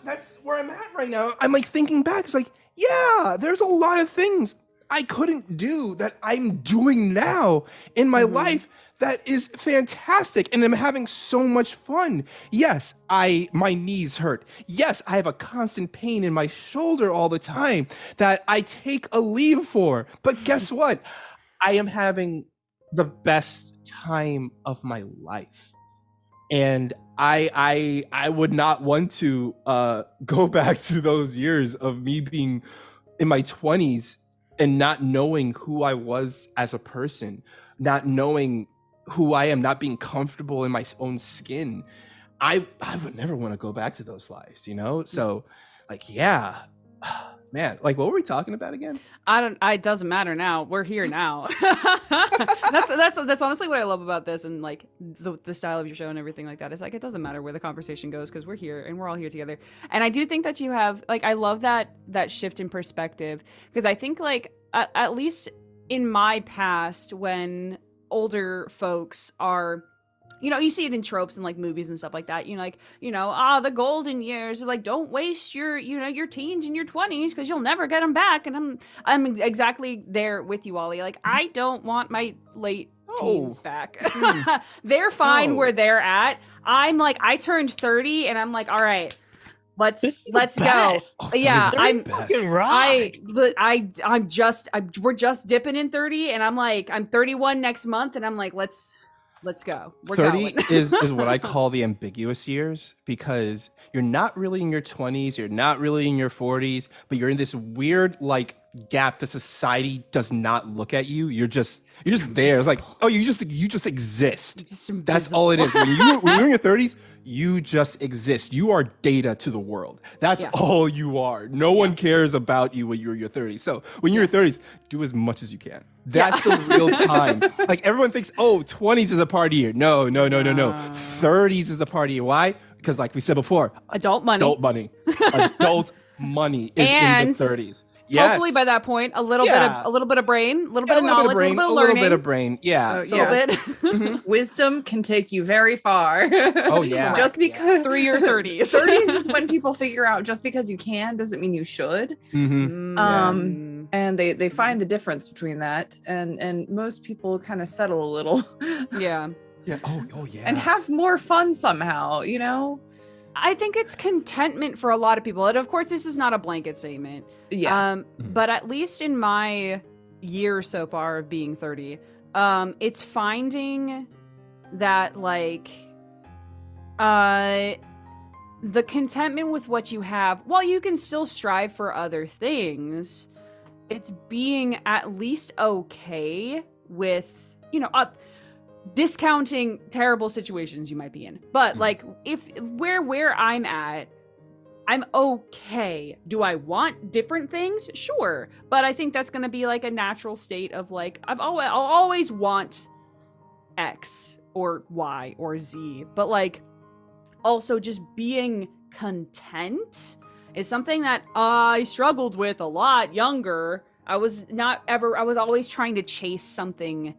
that's where I'm at right now. I'm like thinking back, it's like, yeah, there's a lot of things I couldn't do that I'm doing now in my life that is fantastic, and I'm having so much fun. Yes, my knees hurt. Yes, I have a constant pain in my shoulder all the time that I take a leave for. But guess what? I am having the best time of my life. And I would not want to go back to those years of me being in my 20s and not knowing who I was as a person, not knowing who I am, not being comfortable in my own skin. I would never want to go back to those lives, you know? So like, yeah, man, like what were we talking about again? It doesn't matter now. We're here now. That's honestly what I love about this, and like the style of your show and everything like that. It's like, it doesn't matter where the conversation goes because we're here and we're all here together. And I do think that you have, like, I love that shift in perspective, because I think like at least in my past, when older folks are, you know, you see it in tropes and like movies and stuff like that. You know, like, you know, the golden years. Like, don't waste your, you know, your teens and your 20s because you'll never get them back. And I'm exactly there with you, Walle. Like, I don't want my late teens back. They're fine where they're at. I'm like, I turned 30 and I'm like, all right, let's go. Yeah, we're just dipping in 30, and I'm like, I'm 31 next month, and I'm like, let's go. We're 30 going. is what I call the ambiguous years, because you're not really in your 20s, you're not really in your 40s, but you're in this weird like gap that society does not look at you. You're just there. It's like, oh, you just exist. That's all it is. When you're in your 30s, you just exist. You are data to the world. That's all you are. No one cares about you when you're in your 30s. So when you're in your 30s, do as much as you can. That's the real time. Like, everyone thinks, oh, 20s is a party year. No. 30s is the party year. Why? Because like we said before, adult money is in the 30s. Hopefully by that point, a little bit of brain, a little bit of knowledge, a little bit of learning. A little bit of brain, yeah. Wisdom can take you very far. Oh, yeah. Just because through your 30s. 30s is when people figure out just because you can doesn't mean you should. And they find the difference between that. And most people kind of settle a little. Yeah. Yeah. Oh, yeah. And have more fun somehow, you know? I think it's contentment for a lot of people. And of course, this is not a blanket statement. Yes. But at least in my year so far of being 30, it's finding that like the contentment with what you have, while you can still strive for other things, it's being at least okay with, you know, discounting terrible situations you might be in. But like, if where I'm at, I'm okay. Do I want different things? Sure. But I think that's going to be like a natural state of like, I'll always want X or Y or Z. But like, also just being content is something that I struggled with a lot younger. I was always trying to chase something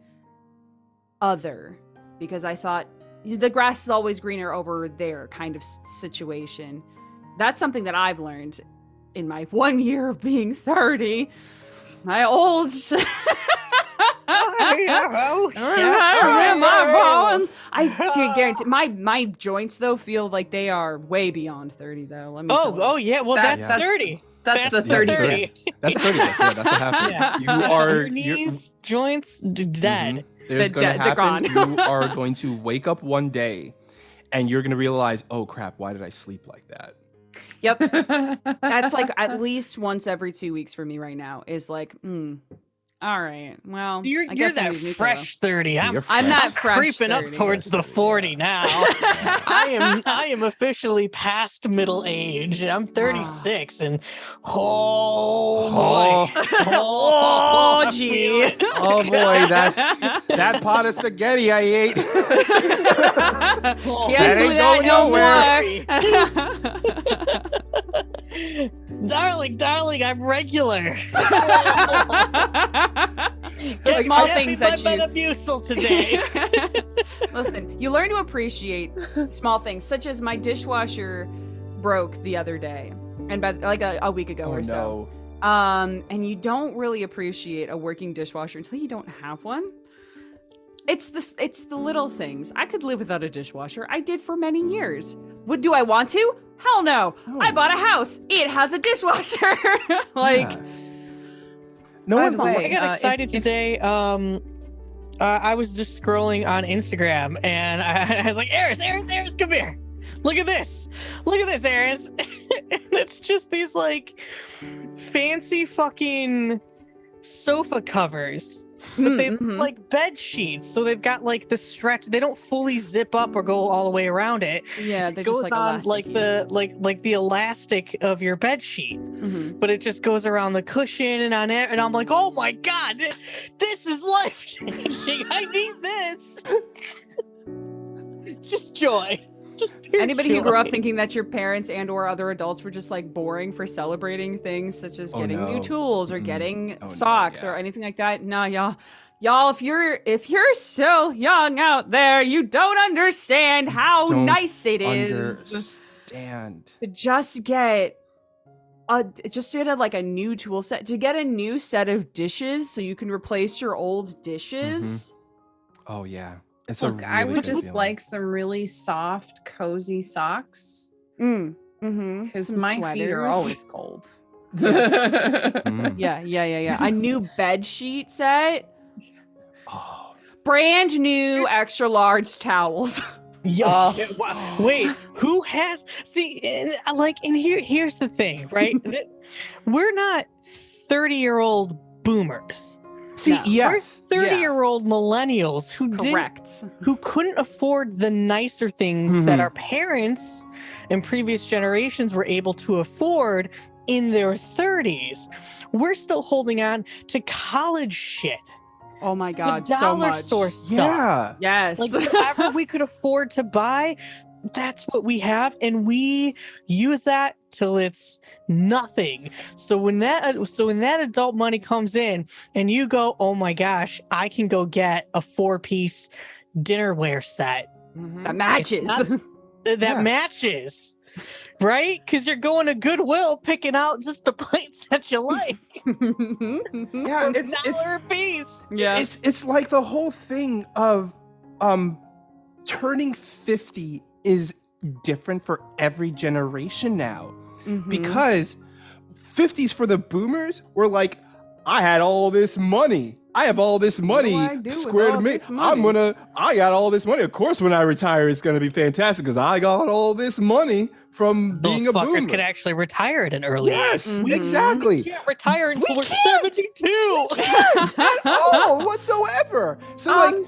other, because I thought the grass is always greener over there kind of situation. That's something that I've learned in my 1 year of being 30. My old I guarantee my joints though feel like they are way beyond 30 though. Let me tell you. Yeah, well that's 30. That's the 30. That's 30. Yeah, that's what happens. Yeah. You are your knees, joints dead. There's going to happen. You are going to wake up one day and you're going to realize, oh crap, why did I sleep like that? Yep. That's like at least once every 2 weeks for me right now, is like, all right, well, you're that fresh 30. I'm not fresh creeping 30. up towards the 40 now. I am officially past middle age. I'm 36 and oh gee. Oh boy, that pot of spaghetti I ate. Can't do that no more. Darling, I'm regular. The small things that you Metamucil today. Listen, you learn to appreciate small things, such as my dishwasher broke the other day, and like a week ago or so. And you don't really appreciate a working dishwasher until you don't have one. It's the little things. I could live without a dishwasher. I did for many years. Do I want to? Hell no. I bought a house. It has a dishwasher. No By one. the way, I got excited today. I was just scrolling on Instagram, and I was like, Aras, come here. Look at this, Aras. And it's just these like fancy fucking sofa covers, but they look like bed sheets. So they've got like the stretch. They don't fully zip up or go all the way around it. Yeah, they're It goes just like on like the elastic of your bed sheet, but it just goes around the cushion and on it. And I'm like, oh my god, this is life changing. I need this. Just joy. Just pure Anybody joy. who grew up thinking that your parents and or other adults were just like boring for celebrating things such as getting new tools or getting socks or anything like that, no, y'all, if you're still young out there, you don't understand how nice it is to just get like a new tool set, to get a new set of dishes so you can replace your old dishes. Oh yeah. Look, I would just like some really soft, cozy socks. Because my feet are always cold. Yeah. A new bed sheet set. Oh. Brand new extra large towels. Wait, who has? See, and here's the thing, right? We're not 30-year-old boomers. See, yes, we're 30-year-old millennials who couldn't afford the nicer things that our parents and previous generations were able to afford in their 30s. We're still holding on to college shit. Oh my god, the dollar so much. store stuff. Yeah. Yes. Like whatever we could afford to buy, that's what we have, and we use that till it's nothing. So when that adult money comes in and you go, oh my gosh, I can go get a 4-piece dinnerware set that matches. Matches, right? Because you're going to Goodwill picking out just the plates that you like. Yeah, it's $1 a piece. Yeah, it's like the whole thing of turning 50 is different for every generation now. Because 50s for the boomers were like, I had all this money. I have all this money squared to me. I got all this money. Of course, when I retire, it's going to be fantastic because I got all this money from being a boomer. Those fuckers could actually retire at an early age. Yes, exactly. We can't retire until we're 72. We can't at all whatsoever. So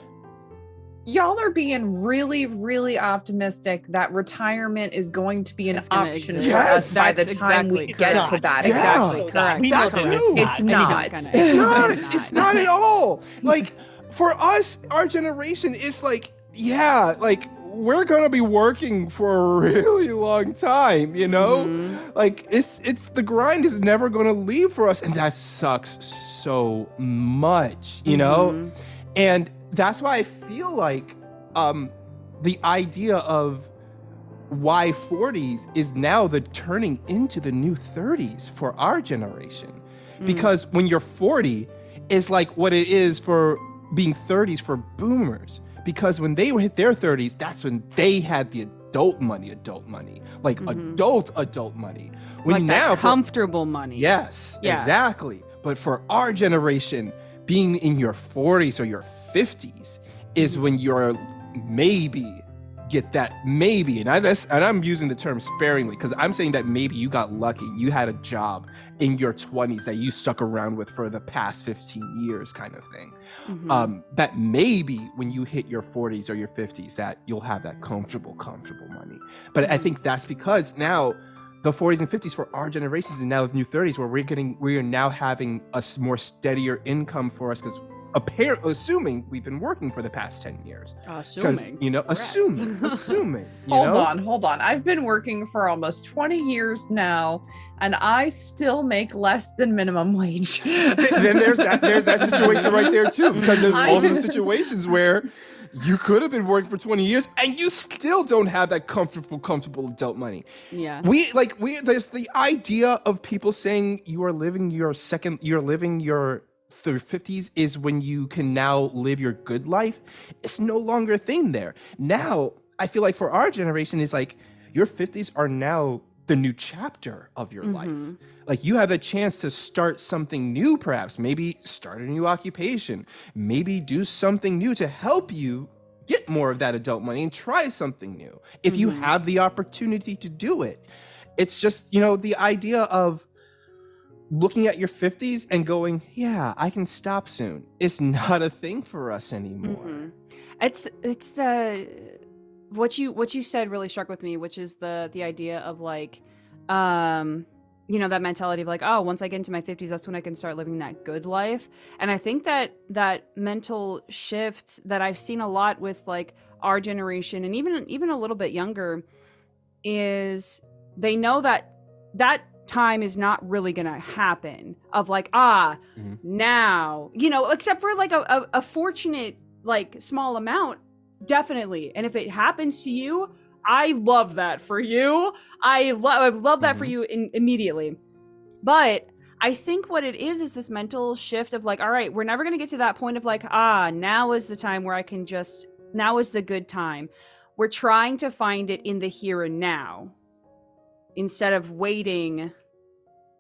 y'all are being really, really optimistic that retirement is going to be an option for us by the time we get to that. Exactly correct. It's not. It's not at all. Like for us, our generation is like, we're gonna be working for a really long time, you know? Like it's the grind is never gonna leave for us, and that sucks so much, you know? And that's why I feel like the idea of why 40s is now the turning into the new 30s for our generation. Because when you're 40, is like what it is for being 30s for boomers. Because when they hit their 30s, that's when they had the adult money. Like adult money. When like now that comfortable money. Yes, exactly. But for our generation, being in your 40s or your 50s is when you're maybe get that maybe, and I'm using the term sparingly because I'm saying that maybe you got lucky, you had a job in your 20s that you stuck around with for the past 15 years kind of thing. That maybe when you hit your 40s or your 50s that you'll have that comfortable money. But I think that's because now the 40s and 50s for our generations and now the new 30s where we are now having a more steadier income for us because assuming we've been working for the past 10 years. Assuming. Assuming. Hold on. I've been working for almost 20 years now, and I still make less than minimum wage. Then there's that situation right there too, because there's also situations where you could have been working for 20 years and you still don't have that comfortable adult money. Yeah. There's the idea of people saying you're living your 50s is when you can now live your good life. It's no longer a thing there. Now, I feel like for our generation, it's like your 50s are now the new chapter of your life. Like you have a chance to start something new, perhaps, maybe start a new occupation, maybe do something new to help you get more of that adult money and try something new. If you have the opportunity to do it, it's just, the idea of looking at your 50s and going, yeah, I can stop soon. It's not a thing for us anymore. It's the what you said really struck with me, which is the idea of like that mentality of like, oh, once I get into my 50s, that's when I can start living that good life. And I think that mental shift that I've seen a lot with like our generation and even a little bit younger is they know that time is not really gonna happen of like now, except for like a fortunate like small amount, definitely. And if it happens to you, I love that for you. I love that for you immediately. But I think what it is this mental shift of like, all right, we're never gonna get to that point of like, now is the time where now is the good time. We're trying to find it in the here and now instead of waiting,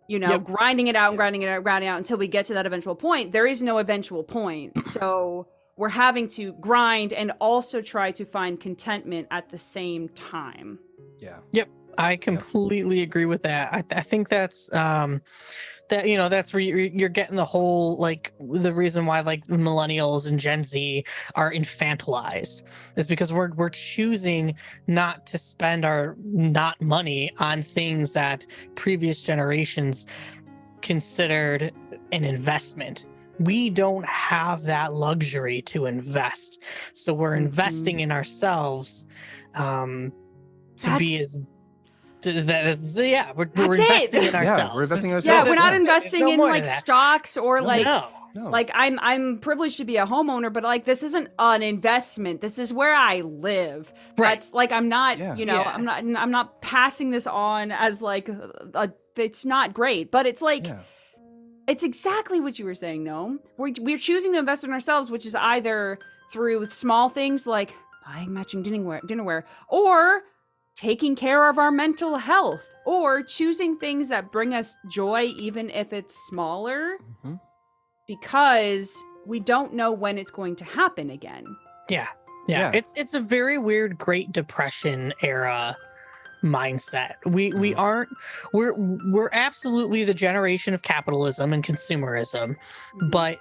grinding it out and grinding it out until we get to that eventual point. There is no eventual point. So we're having to grind and also try to find contentment at the same time. Yeah. Yep. I completely agree with that. I think that's that's where you're getting the whole, like, the reason why like millennials and Gen Z are infantilized is because we're choosing not to spend our not money on things that previous generations considered an investment. We don't have that luxury to invest, so we're investing in ourselves we're investing in ourselves. Yeah, we're investing in ourselves. Yeah, we're not investing in like stocks or No. Like I'm privileged to be a homeowner, but like this isn't an investment. This is where I live. Right. That's like I'm not, I'm not passing this on as like it's not great, but it's like it's exactly what you were saying, Gnome. We're choosing to invest in ourselves, which is either through small things like buying matching dinnerware, or taking care of our mental health, or choosing things that bring us joy, even if it's smaller, because we don't know when it's going to happen again. Yeah. It's a very weird Great Depression era mindset. We're absolutely the generation of capitalism and consumerism, but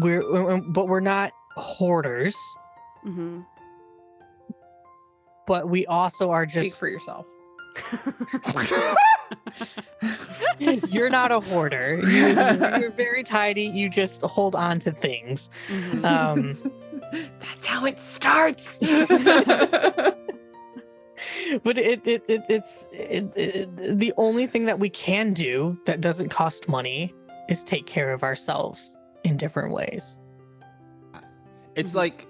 we're not hoarders. But we also are just... Speak for yourself. You're not a hoarder. You're very tidy. You just hold on to things. That's how it starts. But it's the only thing that we can do that doesn't cost money is take care of ourselves in different ways. It's like,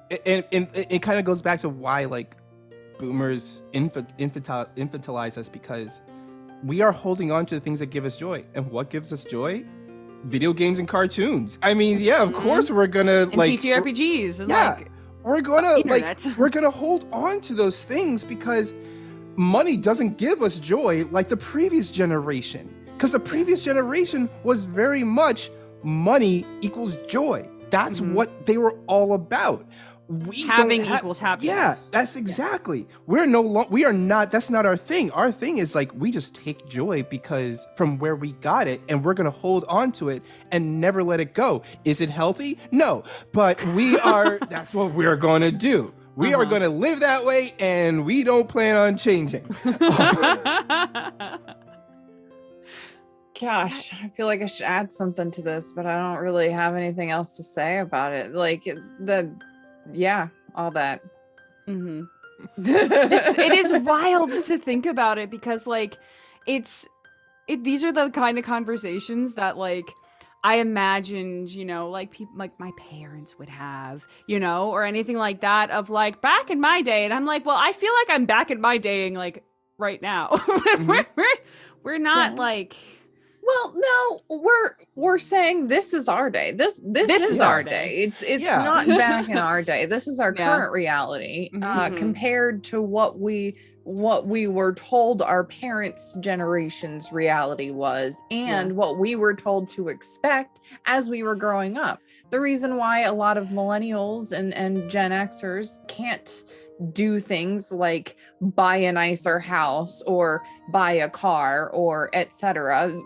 it kind of goes back to why like boomers infantilize us, because we are holding on to the things that give us joy. And what gives us joy? Video games and cartoons. I mean, yeah, of course we're gonna and like TTRPGs and like we're gonna hold on to those things because money doesn't give us joy like the previous generation. Because the previous generation was very much money equals joy. That's what they were all about. Having equals happiness. Yeah, that's exactly. We are not, that's not our thing. Our thing is like, we just take joy because from where we got it, and we're going to hold on to it and never let it go. Is it healthy? No, but that's what we're going to do. We are going to live that way, and we don't plan on changing. Gosh, I feel like I should add something to this, but I don't really have anything else to say about it. Like all that. It is wild to think about it, because like these are the kind of conversations that like I imagined, like people like my parents would have, or anything like that, of like back in my day. And I'm like, well, I feel like I'm back in my day, like right now. We're not like. Well, no, we're saying this is our day. This is our day. It's not back in our day. This is our current reality compared to what we what we were told our parents' generation's reality was and what we were told to expect as we were growing up. The reason why a lot of millennials and Gen Xers can't do things like buy a nicer house or buy a car or etc.,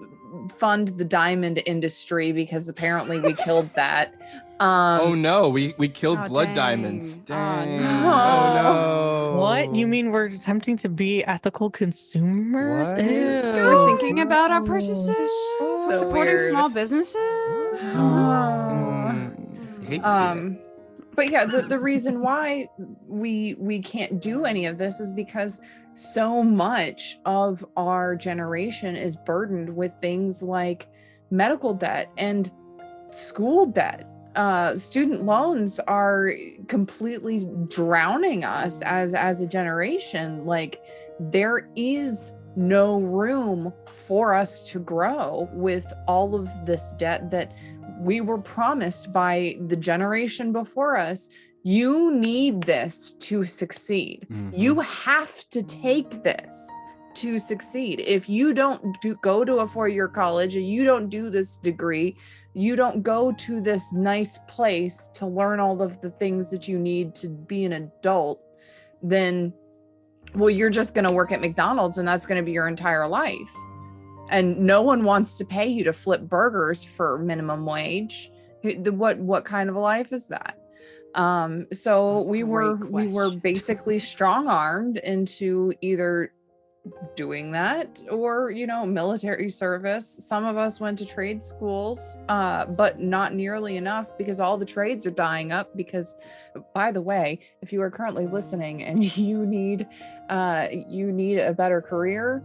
fund the diamond industry because apparently we killed that. Oh no, we killed blood diamonds. Dang. Oh no. What? You mean we're attempting to be ethical consumers? What? We're thinking about our purchases. So We're supporting weird. small businesses. Hate to see it. But yeah, the reason why we can't do any of this is because so much of our generation is burdened with things like medical debt and school debt. Student loans are completely drowning us as a generation. Like, there is no room for us to grow with all of this debt that we were promised by the generation before us. You need this to succeed. You have to take this to succeed. If you don't go to a 4-year college, or you don't do this degree, you don't go to this nice place to learn all of the things that you need to be an adult, then, well, you're just going to work at McDonald's and that's going to be your entire life. And no one wants to pay you to flip burgers for minimum wage. What kind of a life is that? So we were basically strong-armed into either doing that or, military service. Some of us went to trade schools, but not nearly enough, because all the trades are dying up. Because, by the way, if you are currently listening and you need a better career,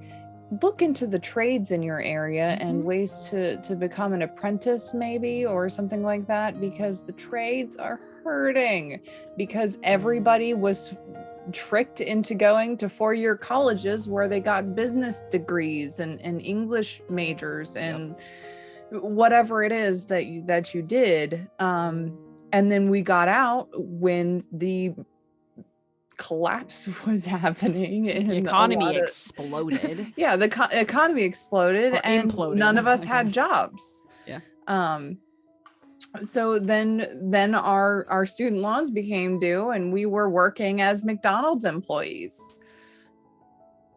look into the trades in your area and ways to become an apprentice, maybe, or something like that, because the trades are hurting, because everybody was tricked into going to 4-year colleges where they got business degrees and English majors and whatever it is that you did. And then we got out when the collapse was happening and the economy exploded. Yeah, the economy exploded and imploded, none of us had jobs. So then our student loans became due and we were working as McDonald's employees.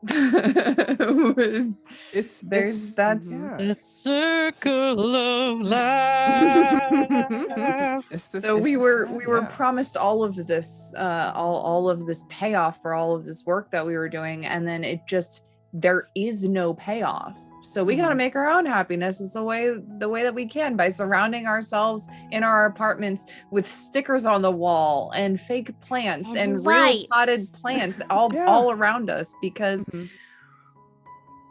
The circle of life. So we were promised all of this, all of this payoff for all of this work that we were doing, and then there is no payoff. So we got to make our own happiness the way that we can, by surrounding ourselves in our apartments with stickers on the wall and fake plants and real potted plants all around us, because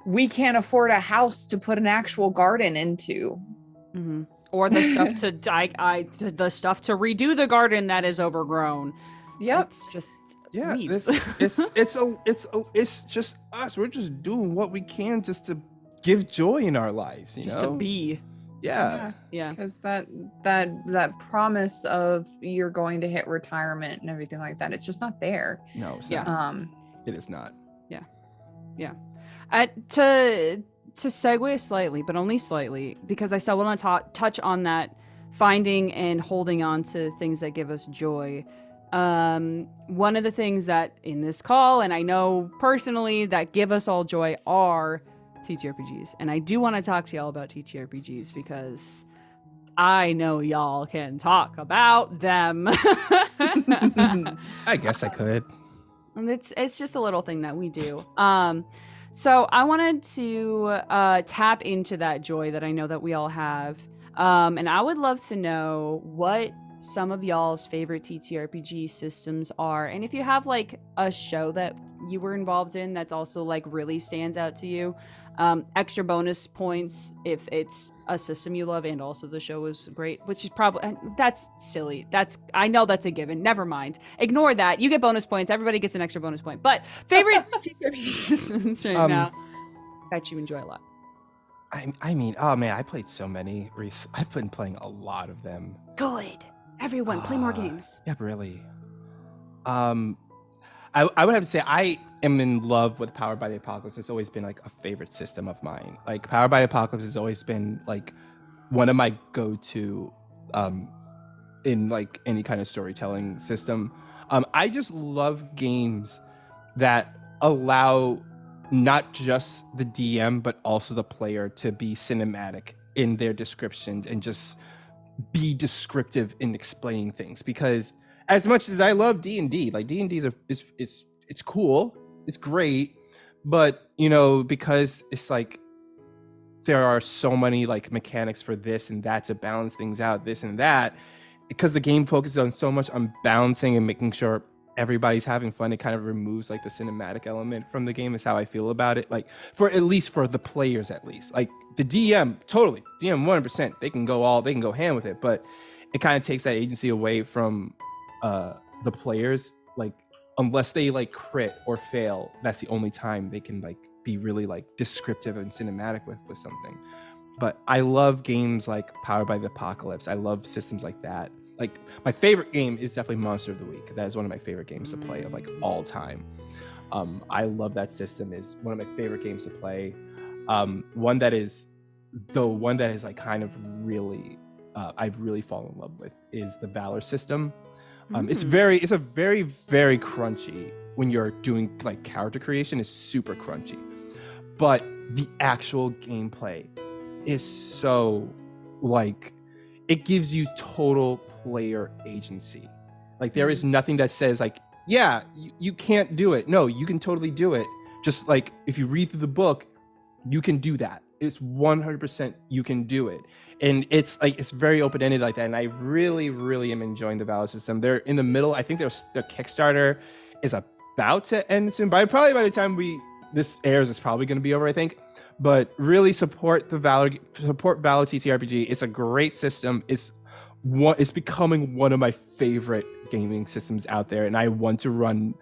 we can't afford a house to put an actual garden into. Or the stuff the stuff to redo the garden that is overgrown. Yep. It's just it's just us. We're just doing what we can just to give joy in our lives, just to be. Yeah. Because that promise of you're going to hit retirement and everything like that, it's just not there. No, it's not. It is not. To segue slightly, but only slightly, because I still want to touch on that finding and holding on to things that give us joy. One of the things that in this call, and I know personally, that give us all joy are TTRPGs. And I do want to talk to y'all about TTRPGs because I know y'all can talk about them. I guess I could. And it's just a little thing that we do. So I wanted to tap into that joy that I know that we all have. And I would love to know what some of y'all's favorite TTRPG systems are. And if you have like a show that you were involved in that's also like really stands out to you, extra bonus points if it's a system you love and also the show was great, which is probably, that's silly. I know that's a given. Never mind. Ignore that. You get bonus points. Everybody gets an extra bonus point. But favorite TTRPG systems right now that you enjoy a lot. I mean, oh man, I played so many. I've been playing a lot of them. Good. Everyone, play more games. Yeah, really. I would have to say I am in love with Powered by the Apocalypse. It's always been like a favorite system of mine. Like Powered by the Apocalypse has always been like one of my go-to in like any kind of storytelling system. I just love games that allow not just the DM but also the player to be cinematic in their descriptions and just be descriptive in explaining things. Because as much as I love D&D, like D&D is it's cool, it's great, but you know, because it's like there are so many like mechanics for this and that to balance things out, this and that, because the game focuses on so much on balancing and making sure everybody's having fun. It kind of removes like the cinematic element from the game is how I feel about it. Like for at least for the players, at least like the DM, totally DM 100%. They can go hand with it, but it kind of takes that agency away from the players. Like unless they like crit or fail, that's the only time they can like be really like descriptive and cinematic with something. But I love games like Powered by the Apocalypse. I love systems like that. Like my favorite game is definitely Monster of the Week. That is one of my favorite games to play of like all time. I love that system. Is one of my favorite games to play. One that is like kind of really I've really fallen in love with is the Valor system. It's a very very crunchy when you're doing like character creation. Is super crunchy, but the actual gameplay is so like it gives you total player agency. Like there is nothing that says like, yeah, you can't do it. No, you can totally do it. Just like if you read through the book, you can do that. It's 100% you can do it. And it's like it's very open-ended like that. And I really, really am enjoying the Valor system. They're in the middle. I think their Kickstarter is about to end soon. By the time this airs, it's probably going to be over, I think. But really support Valor TTRPG. It's a great system. It's becoming one of my favorite gaming systems out there, and I want to run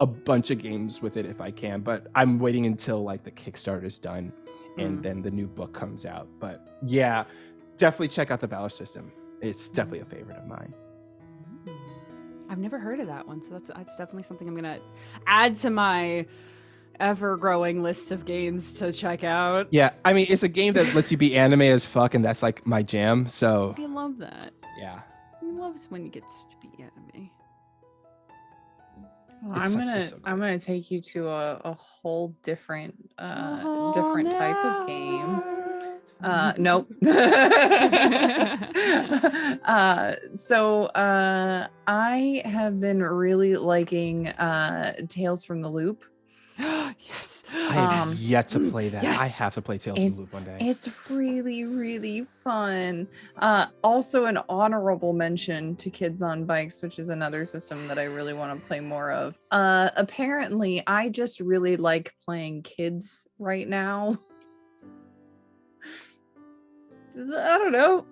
a bunch of games with it if I can. But I'm waiting until like the Kickstarter is done and then the new book comes out. But yeah, definitely check out the Valor system. It's definitely a favorite of mine. I've never heard of that one, so that's definitely something I'm gonna add to my ever-growing list of games to check out. Yeah, I mean, it's a game that lets you be anime as fuck, and that's like my jam. So I love that. Yeah, he loves when he gets to be anime. Well, I'm gonna take you to a whole different type of game. Nope. So I have been really liking Tales from the Loop. Yes. I have yet to play that. Yes. I have to play Tales from the Loop one day. It's really, really fun. Also an honorable mention to Kids on Bikes, which is another system that I really want to play more of. Apparently, I just really like playing kids right now. I don't know.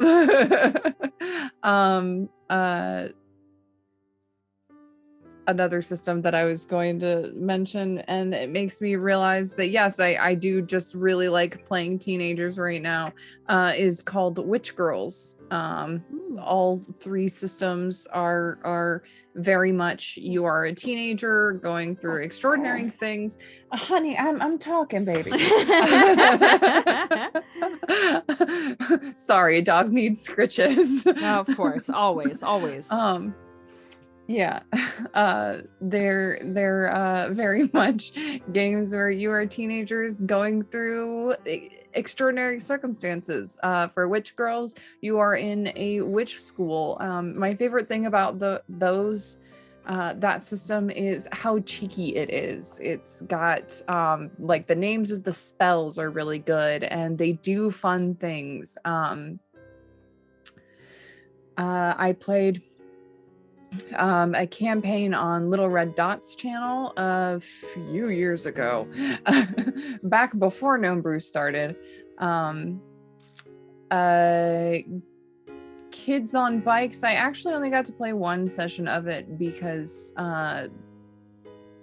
Another system that I was going to mention, and it makes me realize that yes, I do just really like playing teenagers right now, is called Witch Girls. All three systems are very much you are a teenager going through extraordinary things. Honey, I'm talking, baby. Sorry, dog needs scritches. No, of course, always. Yeah, they're very much games where you are teenagers going through extraordinary circumstances. For Witch Girls, you are in a witch school. My favorite thing about that system is how cheeky it is. It's got like the names of the spells are really good, and they do fun things. I played a campaign on Little Red Dot's channel a few years ago, back before Gnome Brew started. Kids on Bikes, I actually only got to play one session of it because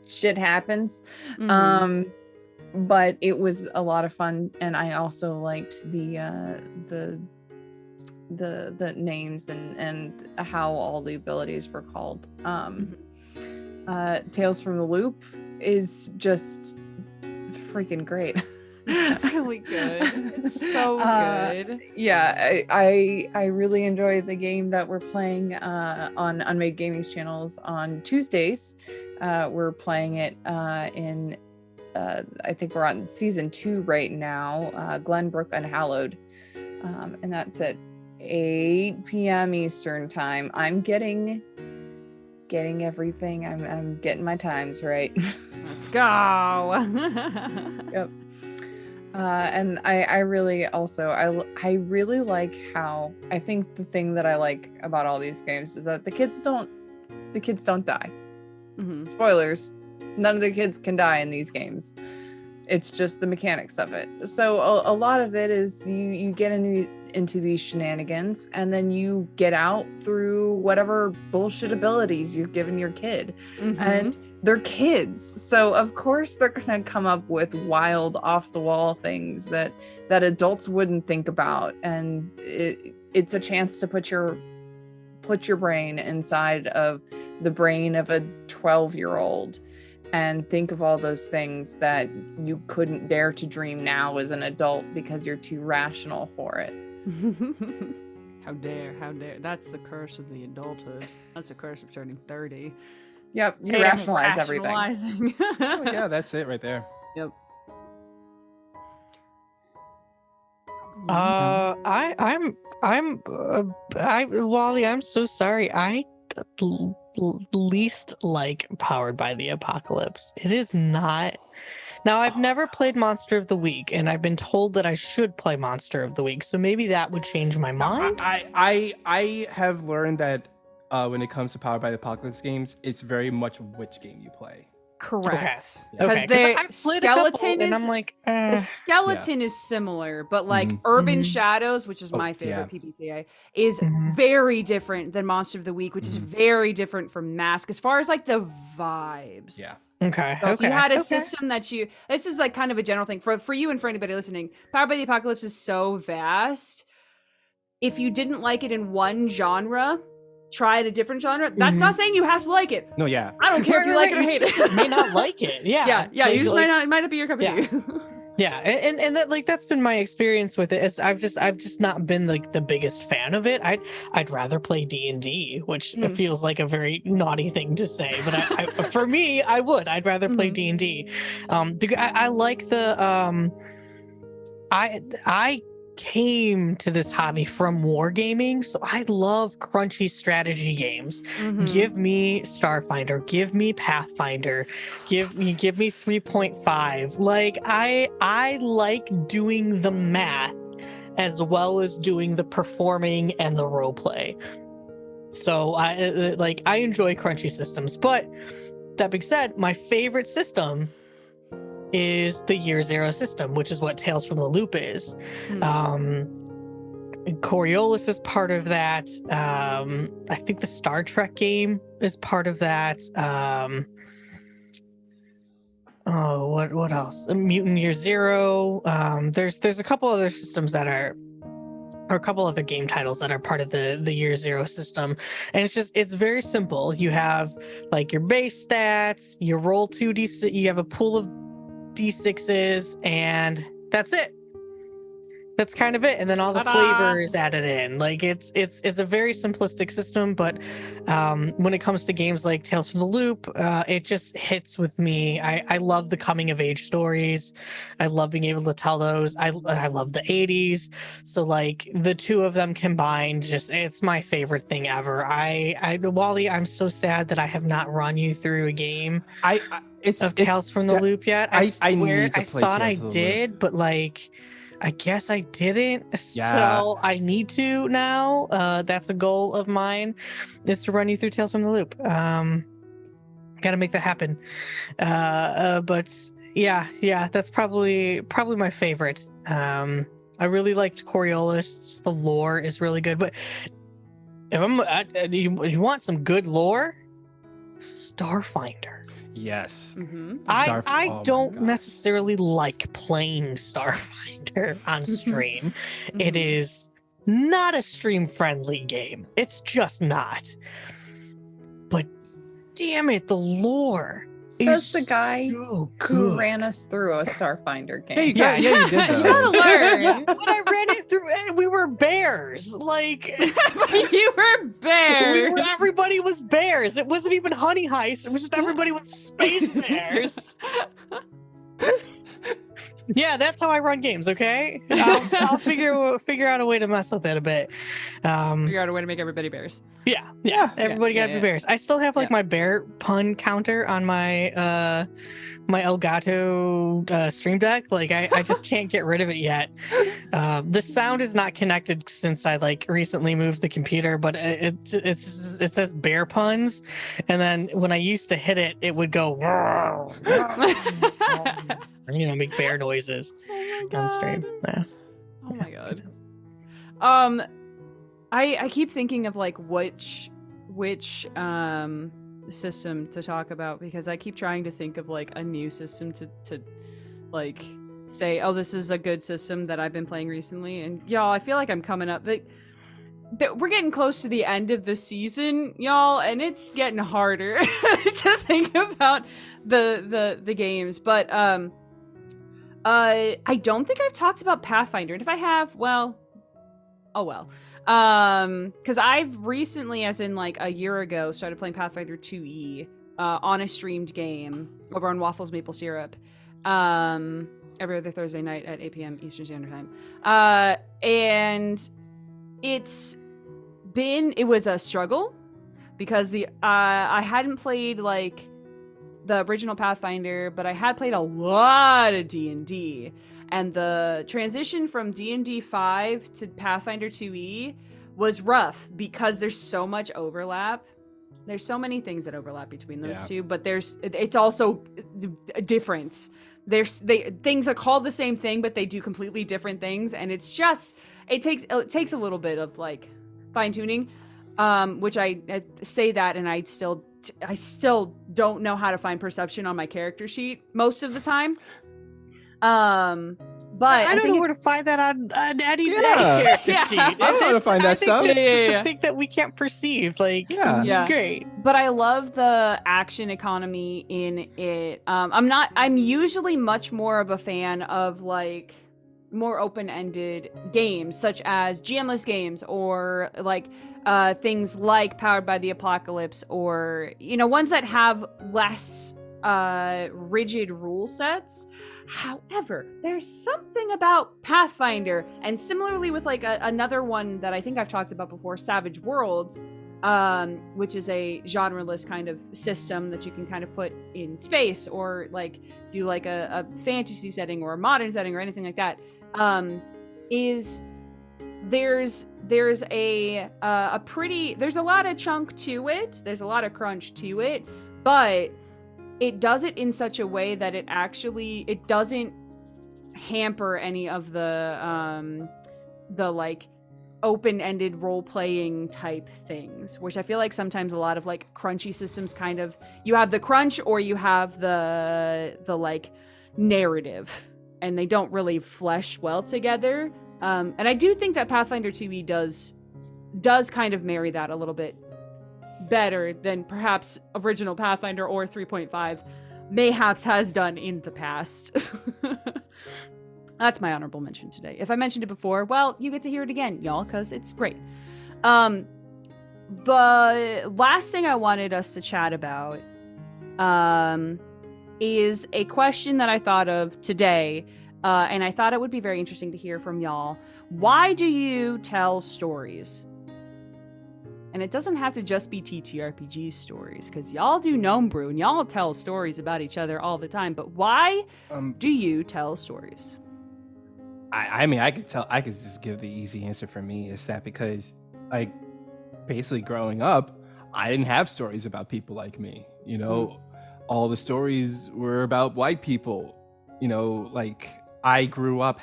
shit happens. But it was a lot of fun, and I also liked the names and how all the abilities were called. Tales from the Loop is just freaking great. It's really good. It's so good. Yeah, I really enjoy the game that we're playing on Unmade Gaming's channels on Tuesdays. We're playing it in I think we're on season 2 right now, Glenbrook Unhallowed, and that's at 8 p.m. Eastern time. I'm getting everything. I'm getting my times right. Let's go. Yep. And I really also I really like how, I think the thing that I like about all these games is that the kids don't die. Mm-hmm. Spoilers, none of the kids can die in these games. It's just the mechanics of it. So a lot of it is you get into these shenanigans, and then you get out through whatever bullshit abilities you've given your kid. Mm-hmm. And they're kids, so of course they're gonna come up with wild, off-the-wall things that adults wouldn't think about, and it's a chance to put your brain inside of the brain of a 12-year-old and think of all those things that you couldn't dare to dream now as an adult because you're too rational for it. How dare. That's the curse of the adulthood. That's the curse of turning 30. Yep, you Hey, rationalize everything. Oh, yeah, that's it right there. Yep. Wally, I'm so sorry. I least like Powered by the Apocalypse. It is not. Now, I've never played Monster of the Week, and I've been told that I should play Monster of the Week, so maybe that would change my mind. I have learned that when it comes to Powered by the Apocalypse games, it's very much which game you play. Correct. Okay. The skeleton and I'm like, the skeleton is similar, but like Urban Shadows, which is my favorite PBTA, is very different than Monster of the Week, which is very different from Mask as far as like the vibes. Yeah. Okay. So if you had a system that this is like kind of a general thing for you and for anybody listening, Powered by the Apocalypse is so vast. If you didn't like it in one genre, try a different genre. That's not saying you have to like it. No, yeah. I don't care if you like it or hate it. You may not like it. Yeah. Yeah. You just might not be your cup of tea. Yeah, and that like that's been my experience with it. I've just not been like the biggest fan of it. I'd rather play D&D, which feels like a very naughty thing to say, but I for me I'd rather play D&D. I like the I came to this hobby from wargaming, so I love crunchy strategy games. Give me Starfinder, give me Pathfinder, give me 3.5. Like I like doing the math as well as doing the performing and the role play. So I enjoy crunchy systems. But that being said, my favorite system is the Year Zero system, which is what Tales from the Loop is. Coriolis is part of that. I think the Star Trek game is part of that. What else? Mutant Year Zero. There's a couple other systems that are, or a couple other game titles that are part of the Year Zero system, and it's very simple. You have like your base stats, you roll 2d6, you have a pool of D6s, and that's it. That's kind of it, and then all the flavors added in. Like it's a very simplistic system, but when it comes to games like Tales from the Loop, it just hits with me. I love the coming of age stories. I love being able to tell those. I love the 80s. So like the two of them combined, it's my favorite thing ever. Wally, I'm so sad that I have not run you through a game of Tales from the Loop yet. I swear, I thought I did, but like, I guess I didn't, so I need to now. That's a goal of mine, is to run you through Tales from the Loop. Gotta make that happen. But yeah, that's probably my favorite. I really liked Coriolis. The lore is really good, but if you want some good lore, Starfinder. Yes. I don't necessarily like playing Starfinder on stream. It is not a stream-friendly game. It's just not. But damn it, the lore. Says the guy so who good. ran us through a Starfinder game. Hey, you got, yeah, you did You though. gotta learn. Yeah, when I ran it through, we were bears. Like You were bears. everybody was bears. It wasn't even Honey Heist. It was just everybody was space bears. Yeah, that's how I run games. Okay, I'll figure out a way to mess with it a bit. Figure out a way to make everybody bears. Yeah. Everybody gotta be bears. I still have like Yeah. my bear pun counter on my my Elgato Stream Deck. Like I just can't get rid of it yet. The sound is not connected since I like recently moved the computer, but it says bear puns, and then when I used to hit it, it would go, make bear noises on stream. Yeah. Oh my god. I keep thinking of like which system to talk about, because I keep trying to think of like a new system to like say, oh, this is a good system that I've been playing recently. And y'all, I feel like I'm coming up. We're getting close to the end of the season, y'all, and it's getting harder to think about the games. But I don't think I've talked about Pathfinder, and if I have, well, oh well. Because I've recently, as in like a year ago, started playing Pathfinder 2E on a streamed game over on Waffles Maple Syrup every other Thursday night at 8 p.m. Eastern Standard Time. And it was a struggle because I hadn't played like the original Pathfinder, but I had played a lot of D&D. And the transition from D&D 5 to Pathfinder 2E was rough because there's so much overlap. There's so many things that overlap between those two, but it's also different. Things are called the same thing, but they do completely different things, and it takes a little bit of like fine tuning, which I say that, and I still don't know how to find perception on my character sheet most of the time. But I don't know where to find that on any character sheet. I don't know how to find that stuff. It's the thing that we can't perceive. Like, it's great. But I love the action economy in it. I'm usually much more of a fan of like more open-ended games, such as GM-less games, or like things like Powered by the Apocalypse, or ones that have less rigid rule sets. However, there's something about Pathfinder, and similarly with like another one that I think I've talked about before, Savage Worlds, which is a genre-less kind of system that you can kind of put in space, or like do like a fantasy setting or a modern setting or anything like that. There's a lot of chunk to it. There's a lot of crunch to it, but it does it in such a way that it doesn't hamper any of the like open-ended role-playing type things, which I feel like sometimes a lot of like crunchy systems kind of, you have the crunch or you have the like narrative, and they don't really flesh well together. And I do think that Pathfinder 2E does kind of marry that a little bit better than perhaps original Pathfinder or 3.5 mayhaps has done in the past. That's my honorable mention today. If I mentioned it before, well, you get to hear it again, y'all, because it's great. The last thing I wanted us to chat about is a question that I thought of today, and I thought it would be very interesting to hear from y'all. Why do you tell stories? And it doesn't have to just be TTRPG stories, because y'all do Gnome Brew, and y'all tell stories about each other all the time. But why do you tell stories? I mean, I could just give the easy answer for me, is that because, like, basically growing up, I didn't have stories about people like me. All the stories were about white people. Like, I grew up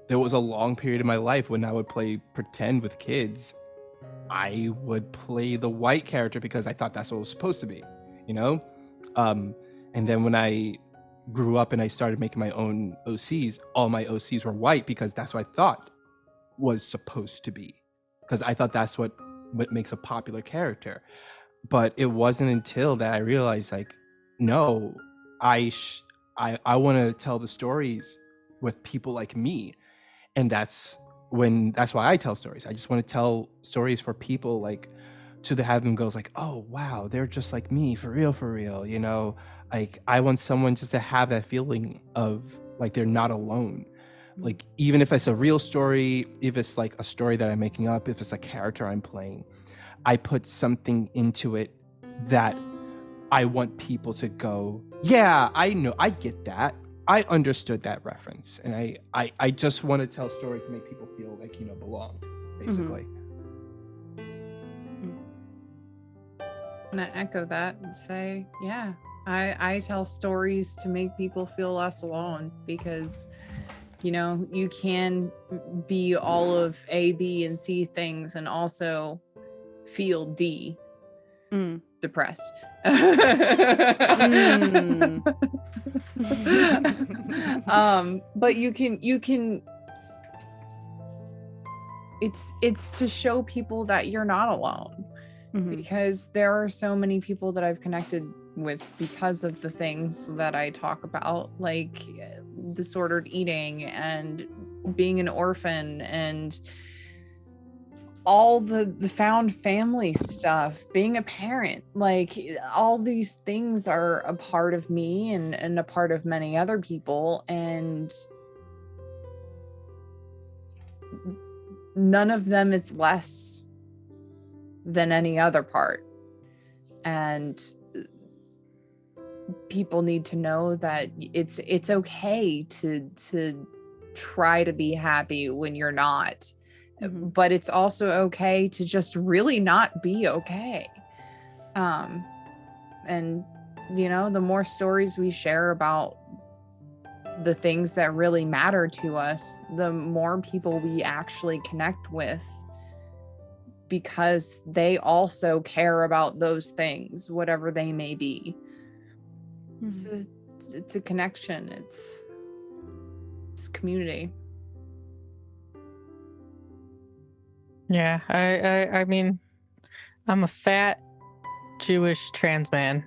there was a long period of my life when I would play pretend with kids. I would play the white character because I thought that's what it was supposed to be, and then when I grew up and I started making my own OCs, all my OCs were white because that's what I thought was supposed to be, because I thought that's what makes a popular character. But it wasn't until that I realized, like, no, I want to tell the stories with people like me. And that's why I tell stories. I just want to tell stories for people, like, to have them goes like, oh wow, they're just like me, for real, you know. Like, I want someone just to have that feeling of like they're not alone. Like, even if it's a real story, if it's like a story that I'm making up, if it's a character I'm playing, I put something into it that I want people to go, yeah, I know, I get that. I understood that reference. And I just want to tell stories to make people feel like, you know, belong, basically. I'm gonna echo that and say, yeah, I tell stories to make people feel less alone, because, you know, you can be all of A, B, and C things and also feel D, depressed. But you can it's to show people that you're not alone. Because there are so many people that I've connected with because of the things that I talk about, like disordered eating and being an orphan and all the found family stuff, being a parent. Like, all these things are a part of me and a part of many other people, and none of them is less than any other part. And people need to know that it's okay to try to be happy when you're not. But it's also okay to just really not be okay. And you know, the more stories we share about the things that really matter to us, the more people we actually connect with, because they also care about those things, whatever they may be. It's a connection. It's community. Yeah, I mean, I'm a fat Jewish trans man,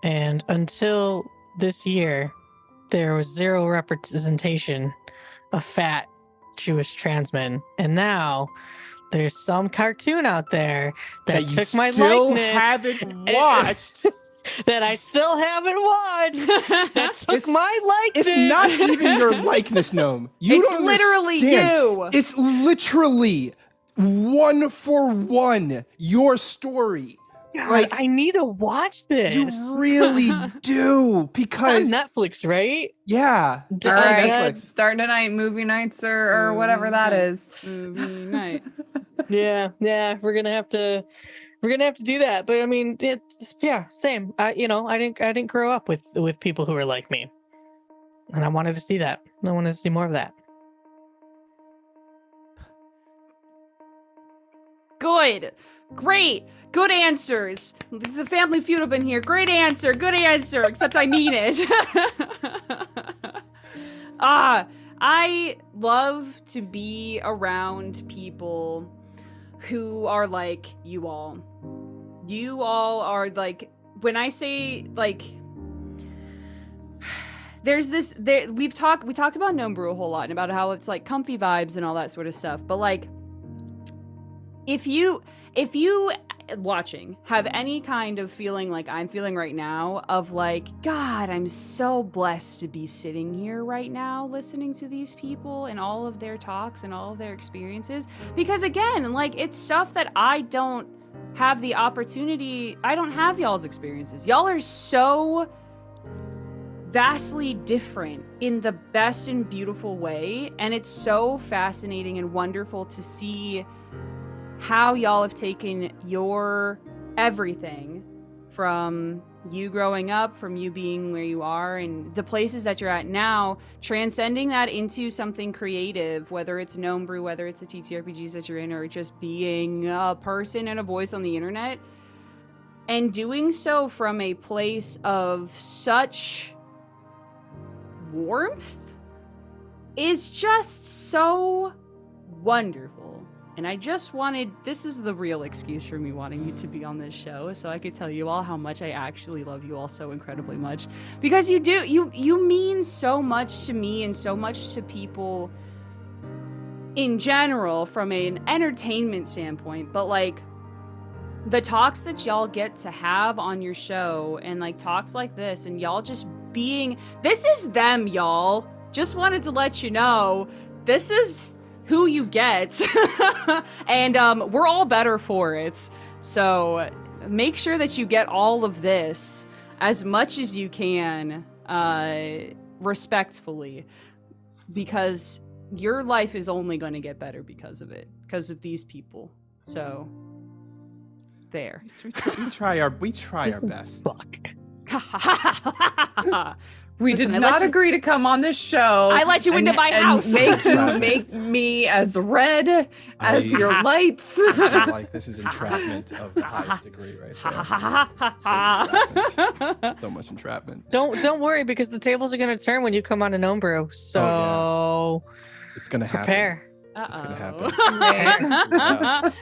and until this year, there was zero representation of fat Jewish trans men, and now there's some cartoon out there that took my likeness haven't watched. that I still haven't watched. That took my likeness. It's not even your likeness, Gnome. It's literally you. It's literally 1-for-1 your story. God, like, I need to watch this. You really do, because on Netflix, right? Yeah. All right, start tonight, movie nights or whatever that is. Movie night. Yeah, we're gonna have to do that. But I mean, same. I didn't grow up with people who were like me, and I wanted to see that. I wanted to see more of that. Good. Great. Good answers. The Family Feud up in here. Great answer. Good answer. Except I mean it. I love to be around people who are like you all. You all are like, when I say like, we talked about Gnome Brew a whole lot and about how it's like comfy vibes and all that sort of stuff. But like, if you watching have any kind of feeling like I'm feeling right now, of like, God, I'm so blessed to be sitting here right now listening to these people and all of their talks and all of their experiences, because again, like, it's stuff that I don't have the opportunity. I don't have y'all's experiences. Y'all are so vastly different in the best and beautiful way, and it's so fascinating and wonderful to see how y'all have taken your everything, from you growing up, from you being where you are, and the places that you're at now, transcending that into something creative, whether it's Gnome Brew, whether it's the TTRPGs that you're in, or just being a person and a voice on the internet, and doing so from a place of such warmth is just so wonderful. And I just wanted, this is the real excuse for me wanting you to be on this show, so I could tell you all how much I actually love you all so incredibly much. Because you do, you mean so much to me and so much to people in general from an entertainment standpoint, but like the talks that y'all get to have on your show and like talks like this and y'all just being, this is them, y'all. Just wanted to let you know, this is who you get. And we're all better for it. So make sure that you get all of this as much as you can, respectfully, because your life is only going to get better because of it, because of these people. So there. We try our best. Fuck. We Listen, did not agree to come on this show. I let you into my house. Make me as red as your lights. Like, this is entrapment of the highest degree right there. So much entrapment. Don't worry, because the tables are gonna turn when you come on to Gnome Brew. So It's gonna happen. prepare. It's gonna happen.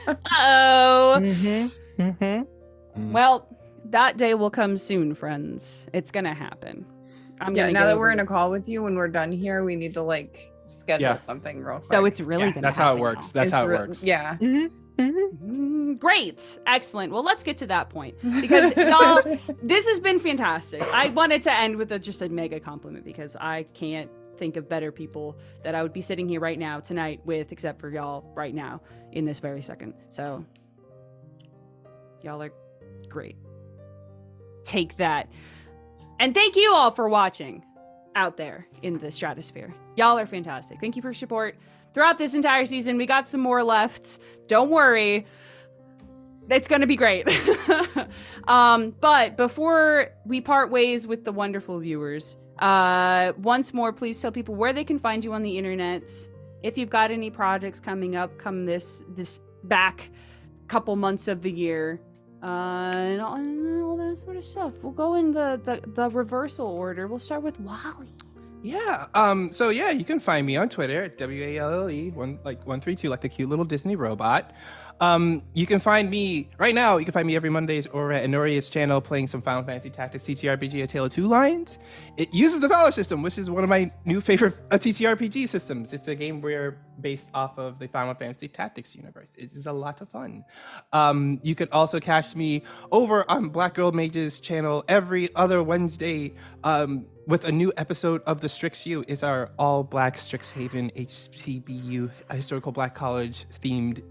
Uh-oh. Well, that day will come soon, friends. It's gonna happen. Now that we're in a call with you, when we're done here, we need to like schedule something real quick. So it's really gonna That's happen how it works. now. That's how it works. Yeah. Great. Excellent. Well, let's get to that point, because y'all, this has been fantastic. I wanted to end with just a mega compliment, because I can't think of better people that I would be sitting here right now tonight with, except for y'all right now in this very second. So y'all are great. Take that. And thank you all for watching out there in the stratosphere. Y'all are fantastic. Thank you for your support throughout this entire season. We got some more left. Don't worry. It's going to be great. But before we part ways with the wonderful viewers, once more, please tell people where they can find you on the internet. If you've got any projects coming up, come this back couple months of the year. And all that sort of stuff. We'll go in the reversal order. We'll start with Walle. Yeah. So yeah, you can find me on Twitter at WALLE132, like the cute little Disney robot. You can find me right now. You can find me every Mondays over at Enoria's channel playing some Final Fantasy Tactics TTRPG: A Tale of Two Lines. It uses the Valor system, which is one of my new favorite TTRPG systems. It's a game where based off of the Final Fantasy Tactics universe. It is a lot of fun. You can also catch me over on Black Girl Mage's channel every other Wednesday with a new episode of the Strixu. Is our all-black Strixhaven HCBU historical Black College themed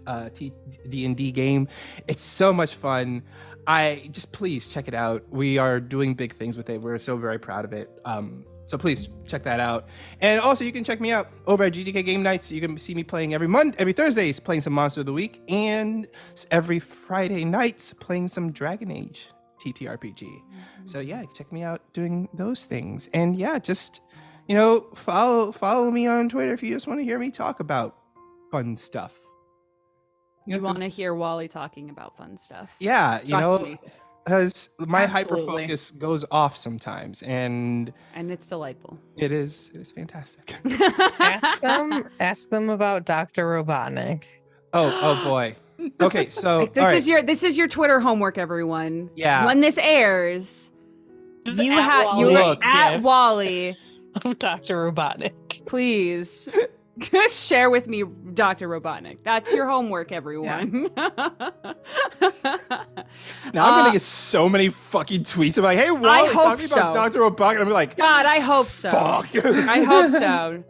D&D game. It's so much fun. Please check it out. We are doing big things with it. We're so very proud of it. So please check that out. And also you can check me out over at GTK Game Nights. You can see me playing every Thursdays playing some Monster of the Week, and every Friday nights playing some Dragon Age TTRPG. So yeah, check me out doing those things. And yeah, just, follow me on Twitter if you just want to hear me talk about fun stuff. You want to hear Walle talking about fun stuff. Yeah, Trust me. Because my Absolutely. hyperfocus goes off sometimes, and it's delightful. it is fantastic. Ask them about Dr. Robotnik. Oh boy. Okay, so this is your Twitter homework, everyone. Yeah. When this airs, Just you at have Walle. Look, at Yes. Walle. Of Dr. Robotnik. Please share with me Dr. Robotnik. That's your homework, everyone. Now I'm gonna get so many fucking tweets of like, "Hey, Walle, hope talking so. about Dr. Robotnik," and I'm like, God, I hope so. "Fuck." I hope so.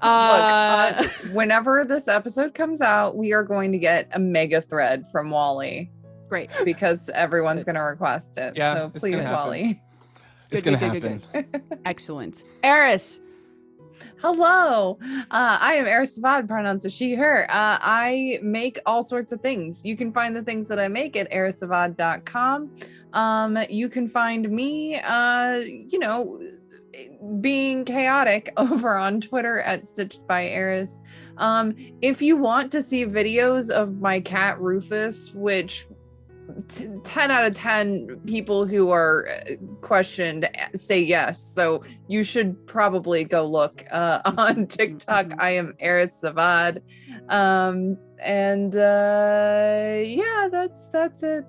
Look, whenever this episode comes out, we are going to get a mega thread from Walle Great. because everyone's going to request it. Yeah, So it's please, gonna happen. Walle. It's Good, gonna good, good, happen. Excellent. Aras. Hello, I am Aras Savad, pronouns are she, her. I make all sorts of things. You can find the things that I make at arasavad.com. You can find me, being chaotic over on Twitter at Stitched by Aras. If you want to see videos of my cat Rufus, which 10 out of 10 people who are questioned say yes. So you should probably go look on TikTok. I am Aras Savad. Yeah, that's it.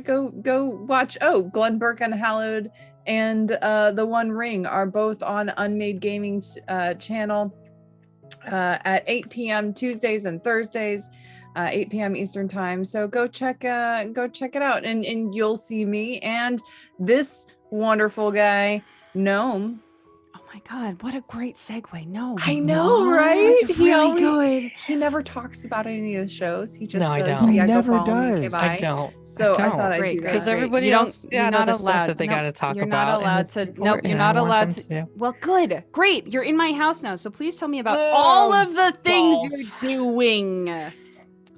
Go watch. Oh, Glenn Burke Unhallowed and The One Ring are both on Unmade Gaming's channel at 8 p.m. Tuesdays and Thursdays. 8 p.m. Eastern time. So go check it out, and you'll see me and this wonderful guy, Gnome. Oh my God, what a great segue. No. I know, right? That's really good. He never talks about any of the shows. He just No, I says, don't. yeah, He go never follow me, okay, does. bye. I don't. So I don't. thought I'd Great, do great, that. Because everybody You don't- else you're got not other stuff allowed- that they nope, got to talk you're about. not and allowed it's to. Nope, important, you're and not I want allowed them to. Well, good, great. You're in my house now, so please tell me about No, all of the things balls. you're doing.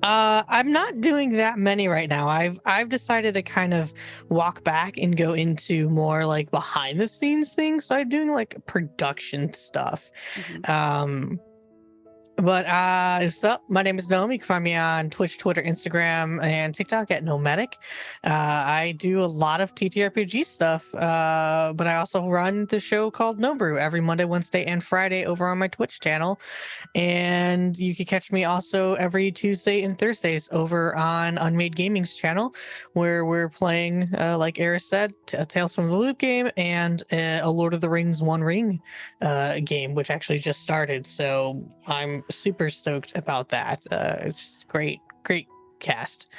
I'm not doing that many right now. I've decided to kind of walk back and go into more like behind the scenes things. So I'm doing like production stuff. Mhm. What's up? My name is Gnome. You can find me on Twitch, Twitter, Instagram, and TikTok at Gnomedic. I do a lot of TTRPG stuff, but I also run the show called Gnome every Monday, Wednesday, and Friday over on my Twitch channel. And you can catch me also every Tuesday and Thursdays over on Unmade Gaming's channel, where we're playing, like Aras said, a Tales from the Loop game and a Lord of the Rings One Ring game, which actually just started. So I'm super stoked about that. It's just great cast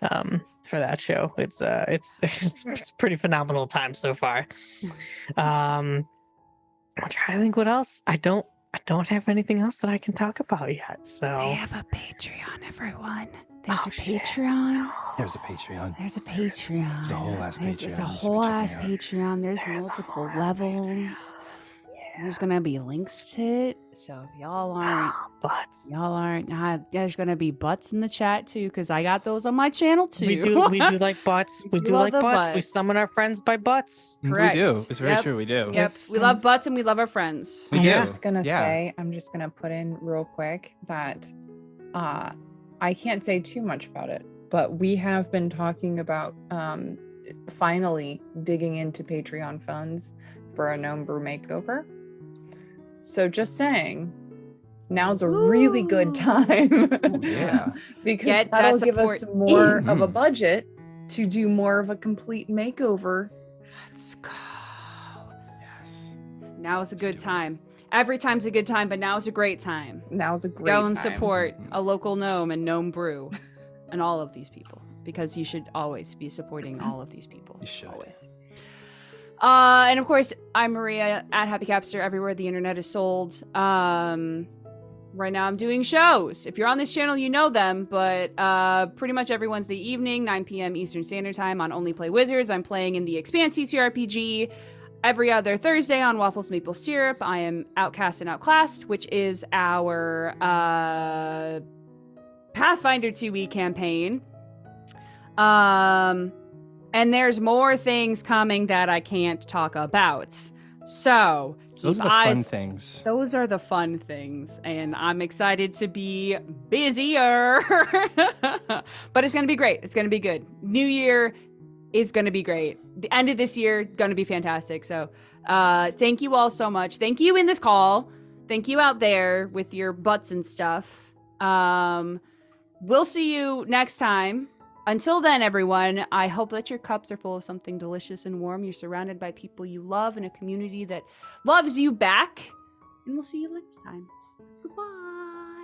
for that show. It's it's pretty phenomenal time so far. I'm trying to think what else. I don't have anything else that I can talk about yet. So They have a Patreon, everyone. There's a shit. Patreon. There's a Patreon. There's a Patreon. There's a whole ass It's Patreon. a You should be whole ass checking out. Patreon. There's multiple levels. There's gonna be links to it. So if y'all aren't, there's gonna be butts in the chat too, because I got those on my channel too. we do like butts. We do love like the butts. We butts. summon our friends by butts. Correct. We do. It's very Yep. true. We do. Yep, we love butts and we love our friends. We I'm do. just gonna Yeah. say, I'm just gonna put in real quick that I can't say too much about it, but we have been talking about finally digging into Patreon funds for a Gnome Brew makeover. So just saying, now's a really good time. Yeah. Because Get that'll that give us support more in. of a budget to do more of a complete makeover. Let's go. Yes. Now is a Let's good do it. time. Every time's a good time, but now is a great time. Now's a great Go and time. support a local gnome and gnome brew and all of these people, because you should always be supporting all of these people. You should. Always. And of course, I'm Maria at happycapster everywhere the internet is sold. Right now I'm doing shows. If you're on this channel, you know them, but pretty much every Wednesday evening, 9 p.m. Eastern Standard Time on Only Play Wizards. I'm playing in the Expanse TTRPG. Every other Thursday on Waffles Maple Syrup, I am Outcast and Outclassed, which is our Pathfinder 2e campaign. And there's more things coming that I can't talk about. So keep Those are the eyes. fun things. Those are the fun things, and I'm excited to be busier. But it's gonna be great. It's gonna be good. New Year is gonna be great. The end of this year gonna be fantastic. So thank you all so much. Thank you in this call. Thank you out there with your butts and stuff. We'll see you next time. Until then, everyone, I hope that your cups are full of something delicious and warm. You're surrounded by people you love in a community that loves you back. And we'll see you next time. Goodbye.